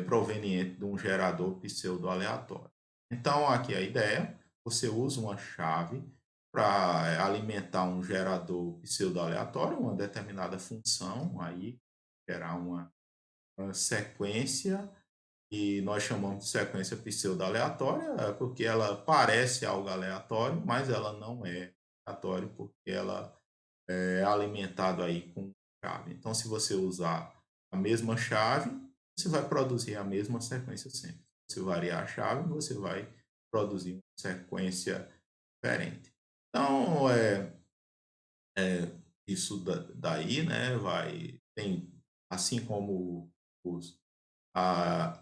proveniente de um gerador pseudo-aleatório. Então, aqui a ideia, você usa uma chave para alimentar um gerador pseudo-aleatório, uma determinada função, aí gerar uma sequência, e nós chamamos de sequência pseudo-aleatória, porque ela parece algo aleatório, mas ela não é aleatório, porque ela é alimentado aí com chave. Então, se você usar a mesma chave, você vai produzir a mesma sequência sempre. você variar a chave, você vai produzir uma sequência diferente. Então, isso daí, né, tem, assim como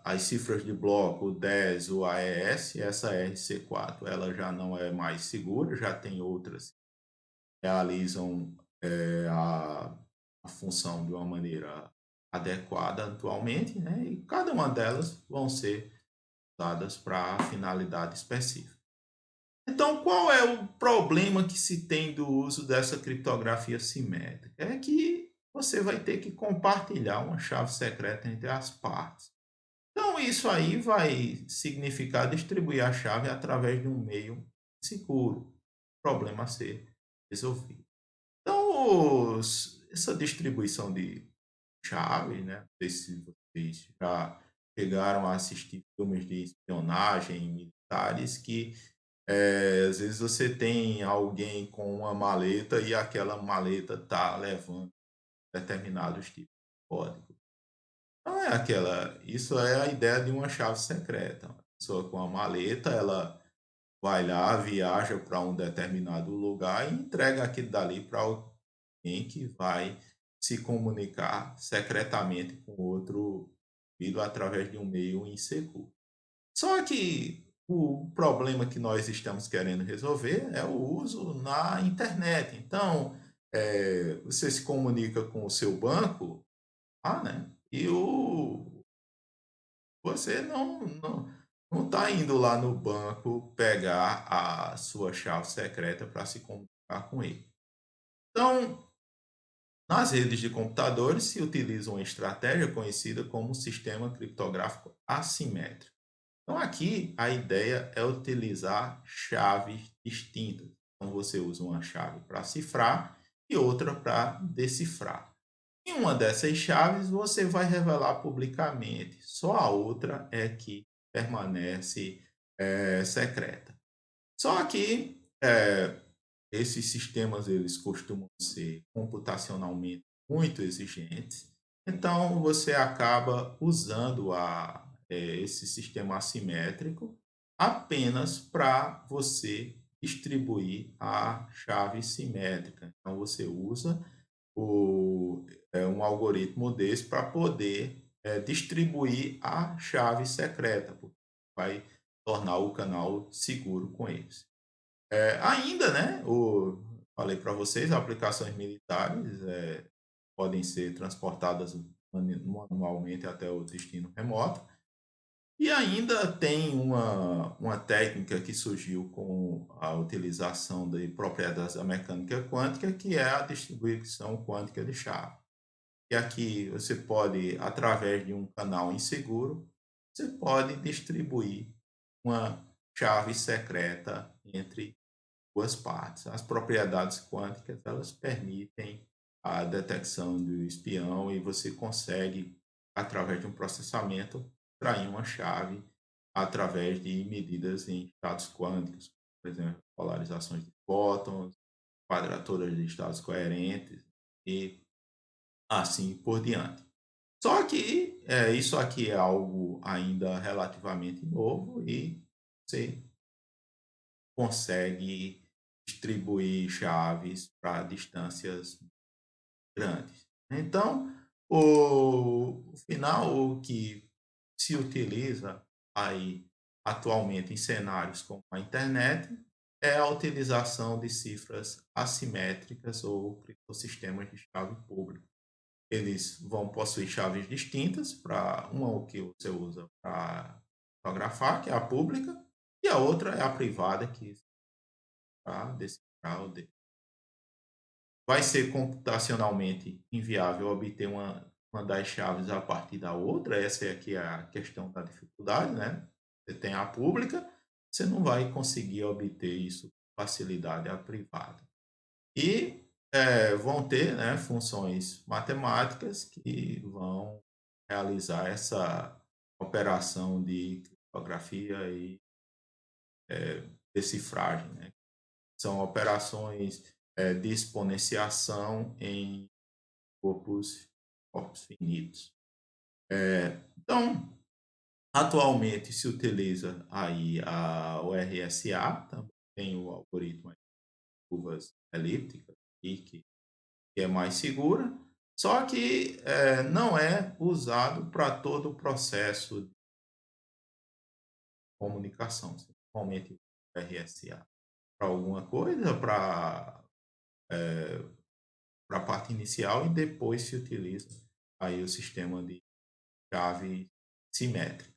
as cifras de bloco 10, o AES, essa RC4, ela já não é mais segura, já tem outras que realizam a função de uma maneira adequada atualmente, né, e cada uma delas vão ser usadas para finalidade específica. Então, qual é o problema que se tem do uso dessa criptografia simétrica? É que você vai ter que compartilhar uma chave secreta entre as partes. Então, isso aí vai significar distribuir a chave através de um meio seguro, problema a ser resolvido. Então, essa distribuição de chave, né? Não sei se vocês já chegaram a assistir filmes de espionagem militares que às vezes você tem alguém com uma maleta e aquela maleta está levando determinados tipos de código. Não é aquela. Isso é a ideia de uma chave secreta. Uma pessoa com a maleta, ela vai lá, viaja para um determinado lugar e entrega aquilo dali para alguém que vai se comunicar secretamente com outro indivíduo através de um meio inseguro. Só que o problema que nós estamos querendo resolver é o uso na internet. Então, você se comunica com o seu banco, né? E você não está indo lá no banco pegar a sua chave secreta para se comunicar com ele. Então, nas redes de computadores se utiliza uma estratégia conhecida como sistema criptográfico assimétrico. Então, aqui a ideia é utilizar chaves distintas. Então, você usa uma chave para cifrar e outra para decifrar. Em uma dessas chaves, você vai revelar publicamente, só a outra é que permanece secreta. Só que esses sistemas eles costumam ser computacionalmente muito exigentes, então você acaba usando esse sistema assimétrico apenas para você distribuir a chave simétrica. Então você usa um algoritmo desse para poder distribuir a chave secreta, porque vai tornar o canal seguro com eles. Ainda, né, falei para vocês, aplicações militares podem ser transportadas manualmente até o destino remoto. E ainda tem uma técnica que surgiu com a utilização de propriedades da mecânica quântica, que é a distribuição quântica de chave. E aqui você pode, através de um canal inseguro, você pode distribuir uma chave secreta entre duas partes. As propriedades quânticas, elas permitem a detecção do espião e você consegue, através de um processamento, extrair uma chave através de medidas em estados quânticos, por exemplo, polarizações de fótons, quadraturas de estados coerentes e assim por diante. Só que isso aqui é algo ainda relativamente novo e você consegue distribuir chaves para distâncias grandes. Então, o final o que se utiliza aí atualmente em cenários como a internet é a utilização de cifras assimétricas ou criptosistemas de chave pública. Eles vão possuir chaves distintas, para uma o que você usa para criptografar, que é a pública, e a outra é a privada, que para decifrar o vai ser computacionalmente inviável obter uma das chaves a partir da outra. Essa é aqui a questão da dificuldade, né? Você tem a pública, você não vai conseguir obter isso com facilidade a privada. E vão ter, né, funções matemáticas que vão realizar essa operação de criptografia e decifragem, né? São operações de exponenciação em corpos finitos. Então, Atualmente se utiliza aí o RSA, também tem o algoritmo aí de curvas elípticas, e que é mais segura, só que não é usado para todo o processo de comunicação. Principalmente o RSA para alguma coisa, para a parte inicial, e depois se utiliza aí o sistema de chave simétrica.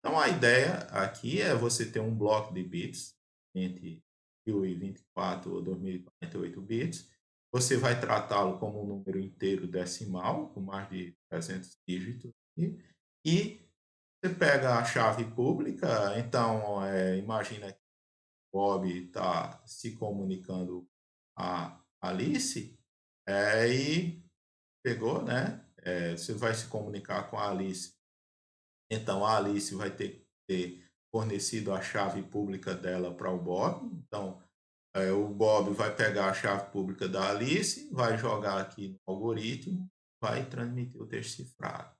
Então a ideia aqui é você ter um bloco de bits entre 1024 ou 2048 bits. Você vai tratá-lo como um número inteiro decimal, com mais de 300 dígitos. E você pega a chave pública, então imagina que o Bob está se comunicando a Alice, e pegou, né? Você vai se comunicar com a Alice, então a Alice vai ter que ter fornecido a chave pública dela para o Bob. Então o Bob vai pegar a chave pública da Alice, vai jogar aqui no algoritmo, vai transmitir o texto cifrado.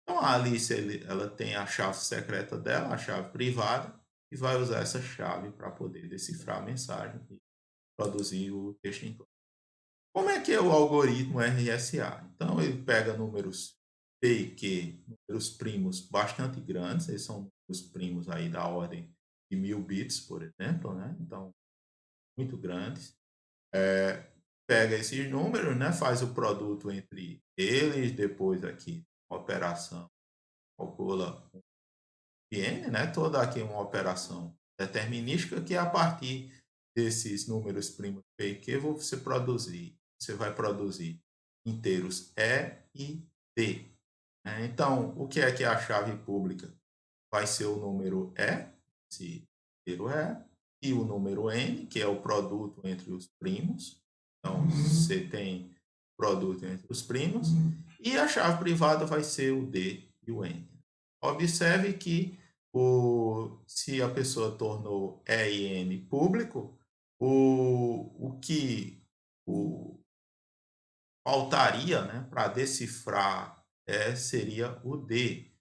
Então a Alice ela tem a chave secreta dela, a chave privada, e vai usar essa chave para poder decifrar a mensagem e produzir o texto em código. Como é que é o algoritmo RSA? Então ele pega números P e Q, números primos bastante grandes, eles são números primos aí da ordem de 1000 bits, por exemplo, né? Então, muito grandes. Pega esses números, né? Faz o produto entre eles, depois aqui, operação, calcula o n, né? Toda aqui uma operação determinística que a partir desses números primos P e Q você vai produzir inteiros E e D. Né? Então, o que é a chave pública? Vai ser o número E, esse inteiro E, e o número N, que é o produto entre os primos. Então, você tem produto entre os primos. E a chave privada vai ser o D e o N. Observe que se a pessoa tornou E e N público, o que faltaria, né, para decifrar seria o D,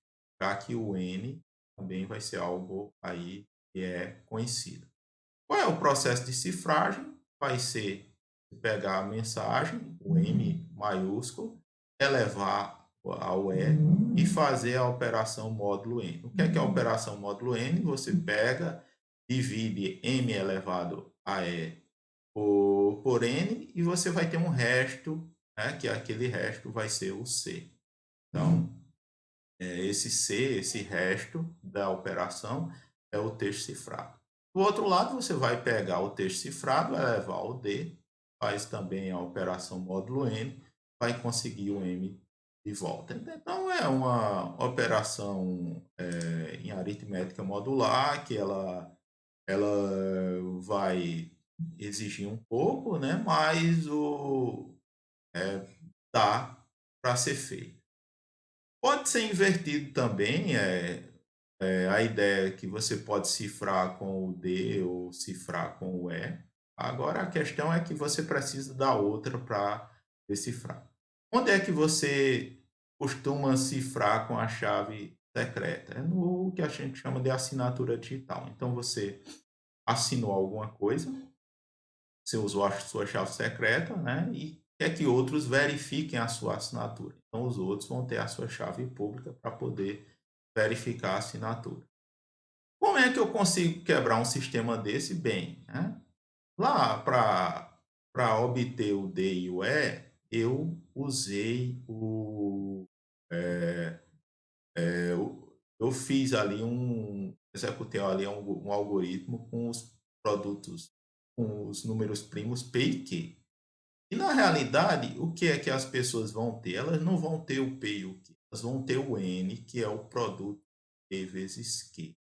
já que o N também vai ser algo aí que é conhecido. Qual é o processo de cifragem? Vai ser pegar a mensagem, o M maiúsculo, elevar ao E e fazer a operação módulo N. O que é a operação módulo N? Você pega, divide M elevado a E por N e você vai ter um resto, né, que aquele resto vai ser o C. Então, esse C, esse resto da operação, é o texto cifrado. Do outro lado, você vai pegar o texto cifrado, elevar ao D, faz também a operação módulo N, vai conseguir o M de volta. Então, é uma operação em aritmética modular, que ela vai exigir um pouco, né? Mas dá para ser feito. Pode ser invertido também, a ideia que você pode cifrar com o D ou cifrar com o E. Agora a questão é que você precisa da outra para decifrar. Onde é que você costuma cifrar com a chave secreta? É no que a gente chama de assinatura digital. Então você assinou alguma coisa, você usou a sua chave secreta, né? E quer que outros verifiquem a sua assinatura. Então os outros vão ter a sua chave pública para poder verificar a assinatura. Como é que eu consigo quebrar um sistema desse bem? Né? Lá para obter o D e o E, eu usei eu fiz ali executei ali um algoritmo com os produtos, com os números primos P e Q. E na realidade, o que é que as pessoas vão ter? Elas não vão ter o P e o Q, elas vão ter o N, que é o produto P vezes Q.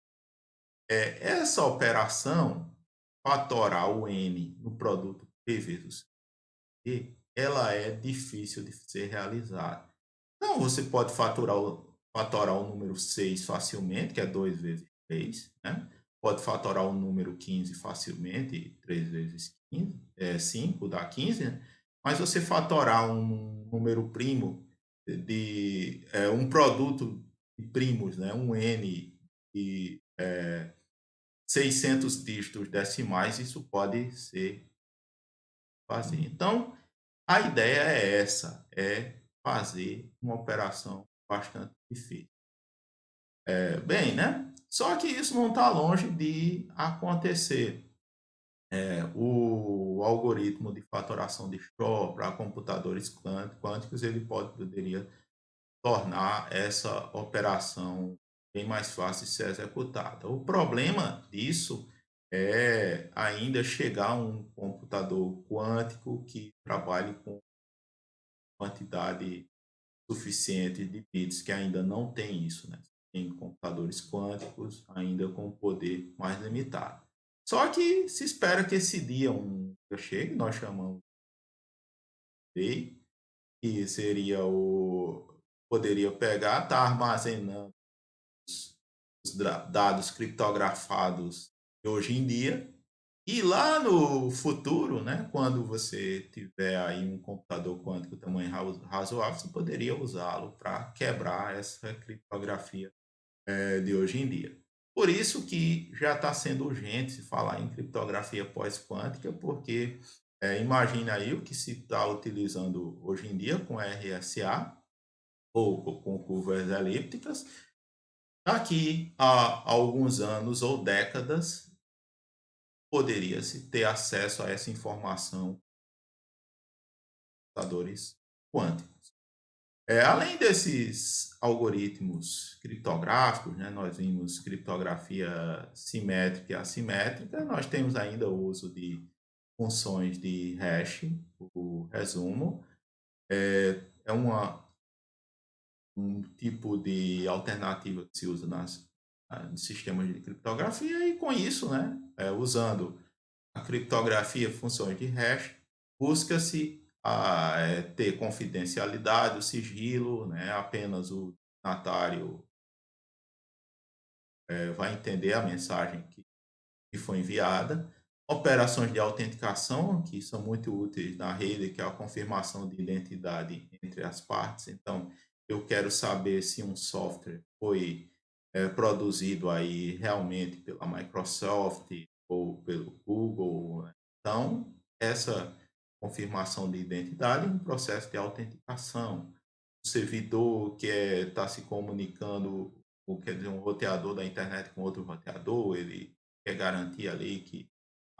Essa operação, fatorar o N no produto P vezes Q, ela é difícil de ser realizada. Então, você pode fatorar o número 6 facilmente, que é 2 vezes 3, né? Pode fatorar o número 15 facilmente, 3 vezes 15, 5 dá 15, né? Mas você fatorar um número primo um produto de primos, né? Um N de 600 dígitos decimais, isso pode ser fazer. Então, a ideia é essa, é fazer uma operação bastante difícil. Bem, né? Só que isso não está longe de acontecer. O algoritmo de fatoração de Shor para computadores quânticos, ele poderia tornar essa operação bem mais fácil de ser executada. O problema disso é ainda chegar a um computador quântico que trabalhe com quantidade suficiente de bits, que ainda não tem isso, né? Tem computadores quânticos ainda com poder mais limitado. Só que se espera que esse dia chegue, nós chamamos de que seria poderia pegar, tá armazenando os dados criptografados de hoje em dia. E lá no futuro, né, quando você tiver aí um computador quântico tamanho razoável, você poderia usá-lo para quebrar essa criptografia de hoje em dia. Por isso que já está sendo urgente se falar em criptografia pós-quântica, porque imagina aí o que se está utilizando hoje em dia com RSA ou com curvas elípticas. Daqui a alguns anos ou décadas, poderia-se ter acesso a essa informação em computadores quânticos. Além desses algoritmos criptográficos, né, nós vimos criptografia simétrica e assimétrica, nós temos ainda o uso de funções de hash, o resumo. É um tipo de alternativa que se usa nos sistemas de criptografia e com isso, né, usando a criptografia, funções de hash, busca-se ter confidencialidade, o sigilo, né? Apenas o destinatário vai entender a mensagem que foi enviada. Operações de autenticação, que são muito úteis na rede, que é a confirmação de identidade entre as partes. Então, eu quero saber se um software foi produzido aí realmente pela Microsoft ou pelo Google, né? Então, essa confirmação de identidade é um processo de autenticação. O servidor que está se comunicando, ou quer dizer, um roteador da internet com outro roteador, ele quer garantir ali que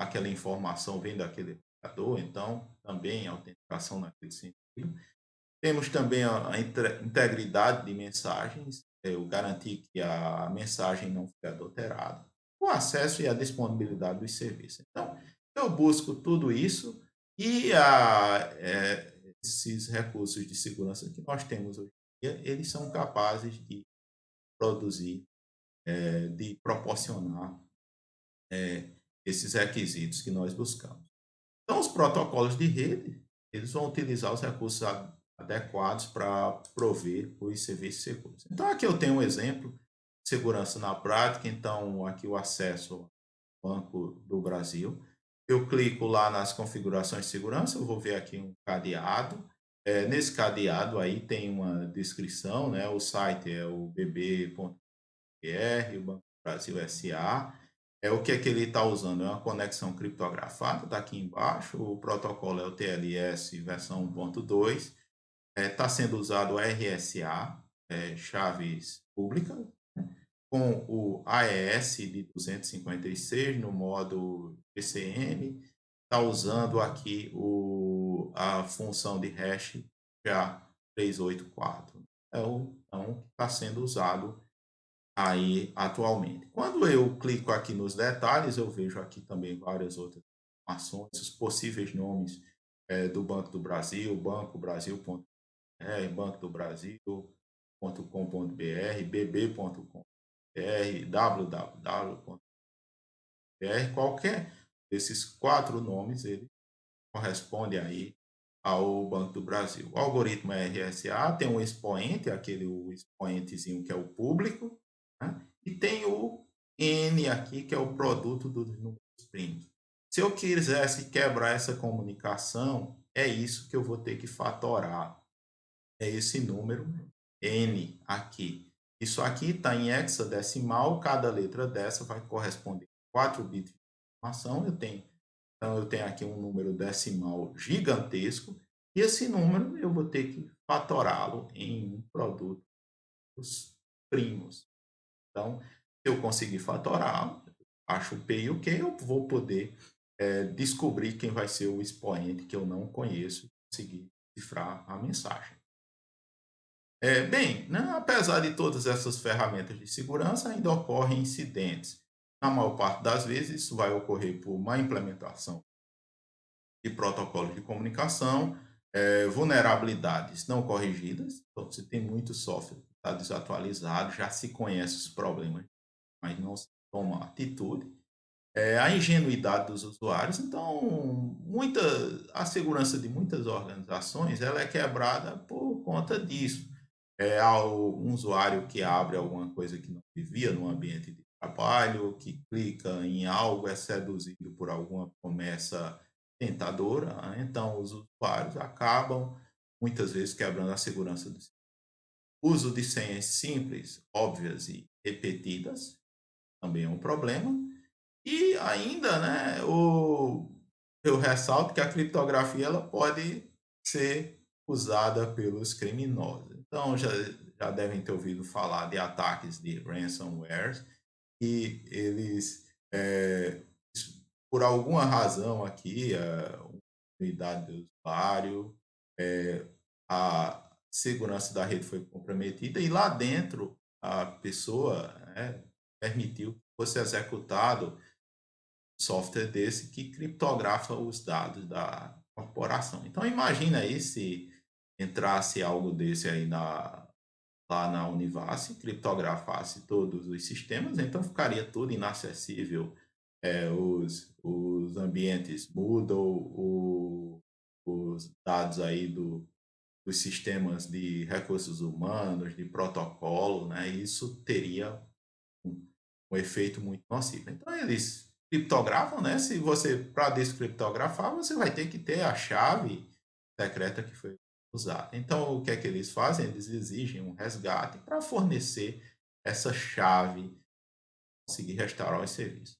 aquela informação vem daquele roteador, então também a autenticação naquele sentido. Temos também a integridade de mensagens, o garantir que a mensagem não foi adulterada, o acesso e a disponibilidade dos serviços. Então, eu busco tudo isso e esses recursos de segurança que nós temos hoje em dia, eles são capazes de produzir, de proporcionar esses requisitos que nós buscamos. Então, os protocolos de rede, eles vão utilizar os recursos adequados para prover os serviços seguros. Então, aqui eu tenho um exemplo de segurança na prática. Então, aqui o acesso ao Banco do Brasil. Eu clico lá nas configurações de segurança, eu vou ver aqui um cadeado. Nesse cadeado aí tem uma descrição, né? O site é o bb.br, o Banco do Brasil SA. O que é que ele está usando? É uma conexão criptografada, está aqui embaixo. O protocolo é o TLS versão 1.2. Está sendo usado o RSA, chaves públicas, né, com o AES de 256 no modo GCM. Está usando aqui a função de hash já 384. Então, está sendo usado aí atualmente. Quando eu clico aqui nos detalhes, eu vejo aqui também várias outras informações, os possíveis nomes do Banco do Brasil, bancobrasil.com, Banco do Brasil.com.br, bb.com.br, www.br, qualquer desses 4 nomes, ele corresponde aí ao Banco do Brasil. O algoritmo RSA tem um expoente, o expoentezinho que é o público, né? E tem o N aqui, que é o produto dos números primos. Se eu quisesse quebrar essa comunicação, é isso que eu vou ter que fatorar. É esse número N aqui. Isso aqui está em hexadecimal, cada letra dessa vai corresponder a 4 bits de informação. Então, eu tenho aqui um número decimal gigantesco, e esse número eu vou ter que fatorá-lo em um produto dos primos. Então, se eu conseguir fatorá-lo, acho o P e o Q, eu vou poder descobrir quem vai ser o expoente que eu não conheço e conseguir cifrar a mensagem. Bem, né, apesar de todas essas ferramentas de segurança, ainda ocorrem incidentes. Na maior parte das vezes, isso vai ocorrer por má implementação de protocolos de comunicação, vulnerabilidades não corrigidas. Então, se tem muito software que está desatualizado, já se conhece os problemas, mas não se toma atitude. A ingenuidade dos usuários. Então, a segurança de muitas organizações ela é quebrada por conta disso. Um usuário que abre alguma coisa que não devia no ambiente de trabalho, que clica em algo, é seduzido por alguma promessa tentadora, né? Então os usuários acabam muitas vezes quebrando a segurança do uso de senhas simples, óbvias e repetidas, também é um problema. E ainda, né, eu ressalto que a criptografia ela pode ser usada pelos criminosos. Então, já devem ter ouvido falar de ataques de ransomware, e eles, por alguma razão aqui, a unidade do usuário, a segurança da rede foi comprometida, e lá dentro a pessoa, né, permitiu que fosse executado software desse que criptografa os dados da corporação. Então imagina aí se entrasse algo desse aí lá na Univasf, criptografasse todos os sistemas, então ficaria tudo inacessível. Os ambientes mudam, os dados aí dos sistemas de recursos humanos, de protocolo, né? Isso teria um, um efeito muito nocivo. Então eles criptografam, né? Se você, para descriptografar, você vai ter que ter a chave secreta que foi usada. Então, o que é que eles fazem? Eles exigem um resgate para fornecer essa chave, conseguir restaurar os serviços.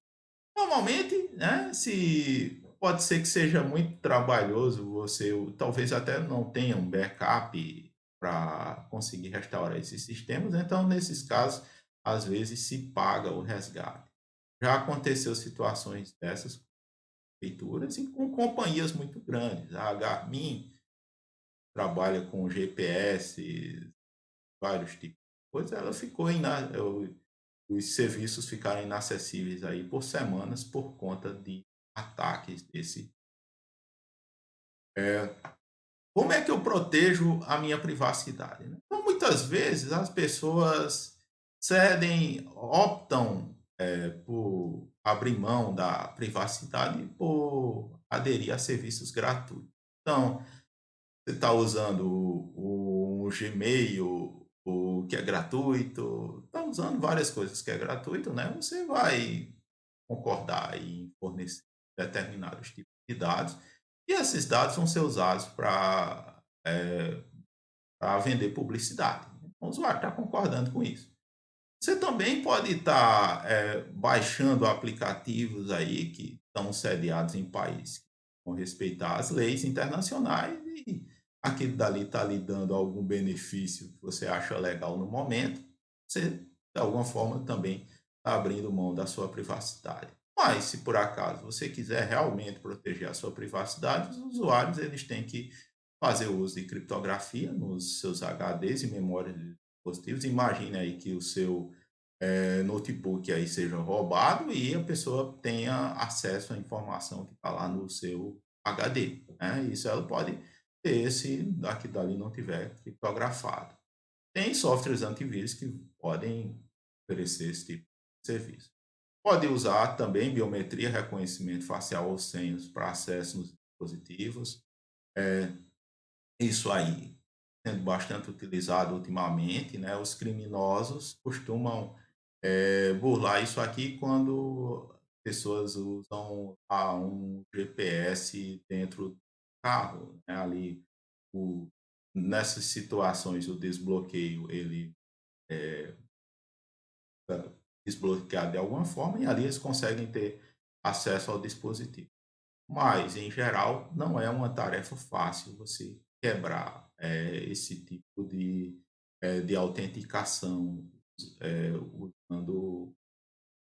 Normalmente, né, se pode ser que seja muito trabalhoso, você talvez até não tenha um backup para conseguir restaurar esses sistemas, então nesses casos, às vezes se paga o resgate. Já aconteceu situações dessas com prefeituras e com companhias muito grandes. A Garmin trabalha com GPS, vários tipos de coisa, ela ficou os serviços ficaram inacessíveis aí por semanas por conta de ataques desse. É, como é que eu protejo a minha privacidade, né? Então, muitas vezes as pessoas cedem, optam por abrir mão da privacidade por aderir a serviços gratuitos. Então, você está usando o Gmail, o que é gratuito, está usando várias coisas que é gratuito, né? Você vai concordar em fornecer determinados tipos de dados, e esses dados vão ser usados para vender publicidade. Então, o usuário está concordando com isso. Você também pode estar baixando aplicativos aí que estão sediados em países que vão respeitar as leis internacionais, e aquele dali está lhe dando algum benefício que você acha legal no momento, você, de alguma forma, também está abrindo mão da sua privacidade. Mas, se por acaso você quiser realmente proteger a sua privacidade, os usuários eles têm que fazer uso de criptografia nos seus HDs e memórias de dispositivos. Imagine aí que o seu notebook aí seja roubado e a pessoa tenha acesso à informação que está lá no seu HD, né? Isso ela pode ter se daqui dali não tiver criptografado. Tem softwares antivírus que podem oferecer esse tipo de serviço. Pode usar também biometria, reconhecimento facial ou senhas para acesso nos dispositivos. Isso aí sendo bastante utilizado ultimamente, né? Os criminosos costumam burlar isso aqui quando pessoas usam um GPS dentro do carro, né? Ali, o, nessas situações, o desbloqueio ele desbloqueado de alguma forma e ali eles conseguem ter acesso ao dispositivo. Mas, em geral, não é uma tarefa fácil você quebrar esse tipo de autenticação usando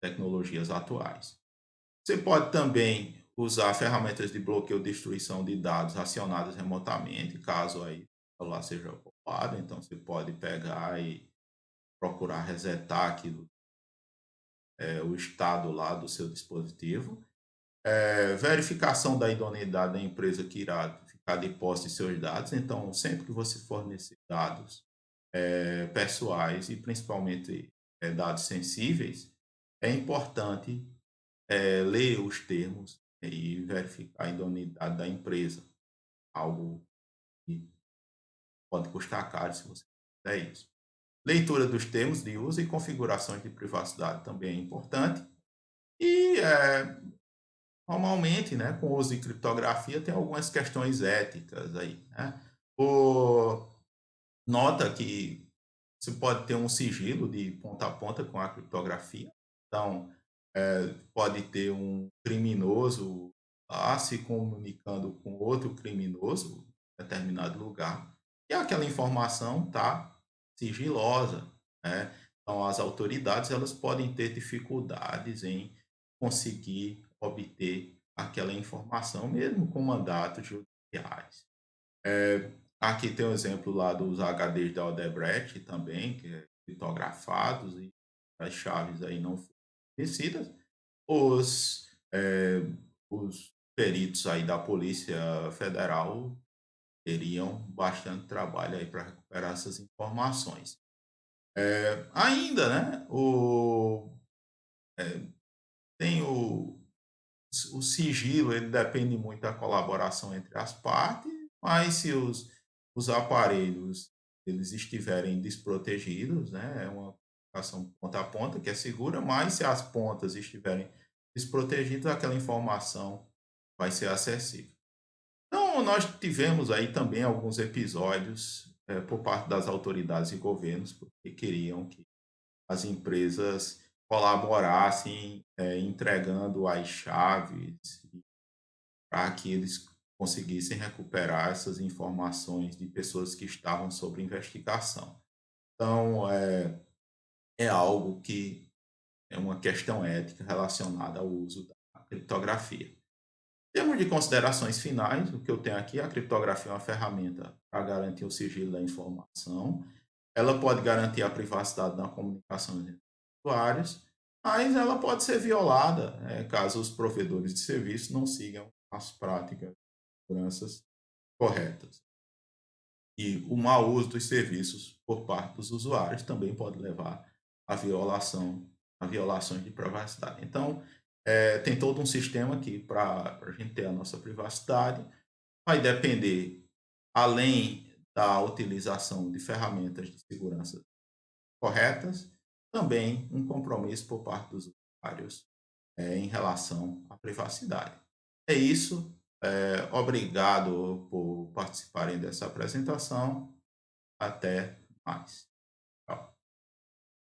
tecnologias atuais. Você pode também usar ferramentas de bloqueio ou destruição de dados acionadas remotamente, caso aí o celular seja ocupado. Então, você pode pegar e procurar resetar aquilo, o estado lá do seu dispositivo. Verificação da idoneidade da empresa que irá ficar de posse de seus dados. Então, sempre que você fornecer dados pessoais e principalmente dados sensíveis, é importante ler os termos e verificar a idoneidade da empresa. Algo que pode custar caro se você fizer isso. Leitura dos termos de uso e configurações de privacidade também é importante. E normalmente, né, com o uso de criptografia, tem algumas questões éticas aí, né? O, nota que você pode ter um sigilo de ponta a ponta com a criptografia. Então, pode ter um criminoso lá se comunicando com outro criminoso em determinado lugar, e aquela informação está sigilosa, né? Então, as autoridades elas podem ter dificuldades em conseguir obter aquela informação, mesmo com mandatos judiciais. Aqui tem o exemplo lá dos HDs da Odebrecht também, que é criptografados e as chaves aí não foram conhecidas. Os, os peritos aí da Polícia Federal teriam bastante trabalho aí para recuperar essas informações. Ainda, né, tem o sigilo, ele depende muito da colaboração entre as partes, mas se os aparelhos eles estiverem desprotegidos, né, é uma comunicação ponta a ponta que é segura, mas se as pontas estiverem desprotegidas, aquela informação vai ser acessível. Então, nós tivemos aí também alguns episódios por parte das autoridades e governos, porque queriam que as empresas colaborassem entregando as chaves para que eles conseguissem recuperar essas informações de pessoas que estavam sob investigação. Então, é algo que é uma questão ética relacionada ao uso da criptografia. Em termos de considerações finais, o que eu tenho aqui, a criptografia é uma ferramenta para garantir o sigilo da informação. Ela pode garantir a privacidade da comunicação entre usuários, mas ela pode ser violada, caso os provedores de serviço não sigam as práticas de segurança corretas. E o mau uso dos serviços por parte dos usuários também pode levar a violações de privacidade. Então, tem todo um sistema aqui para a gente ter a nossa privacidade. Vai depender, além da utilização de ferramentas de segurança corretas, também um compromisso por parte dos usuários em relação à privacidade. É isso. Obrigado por participarem dessa apresentação. Até mais.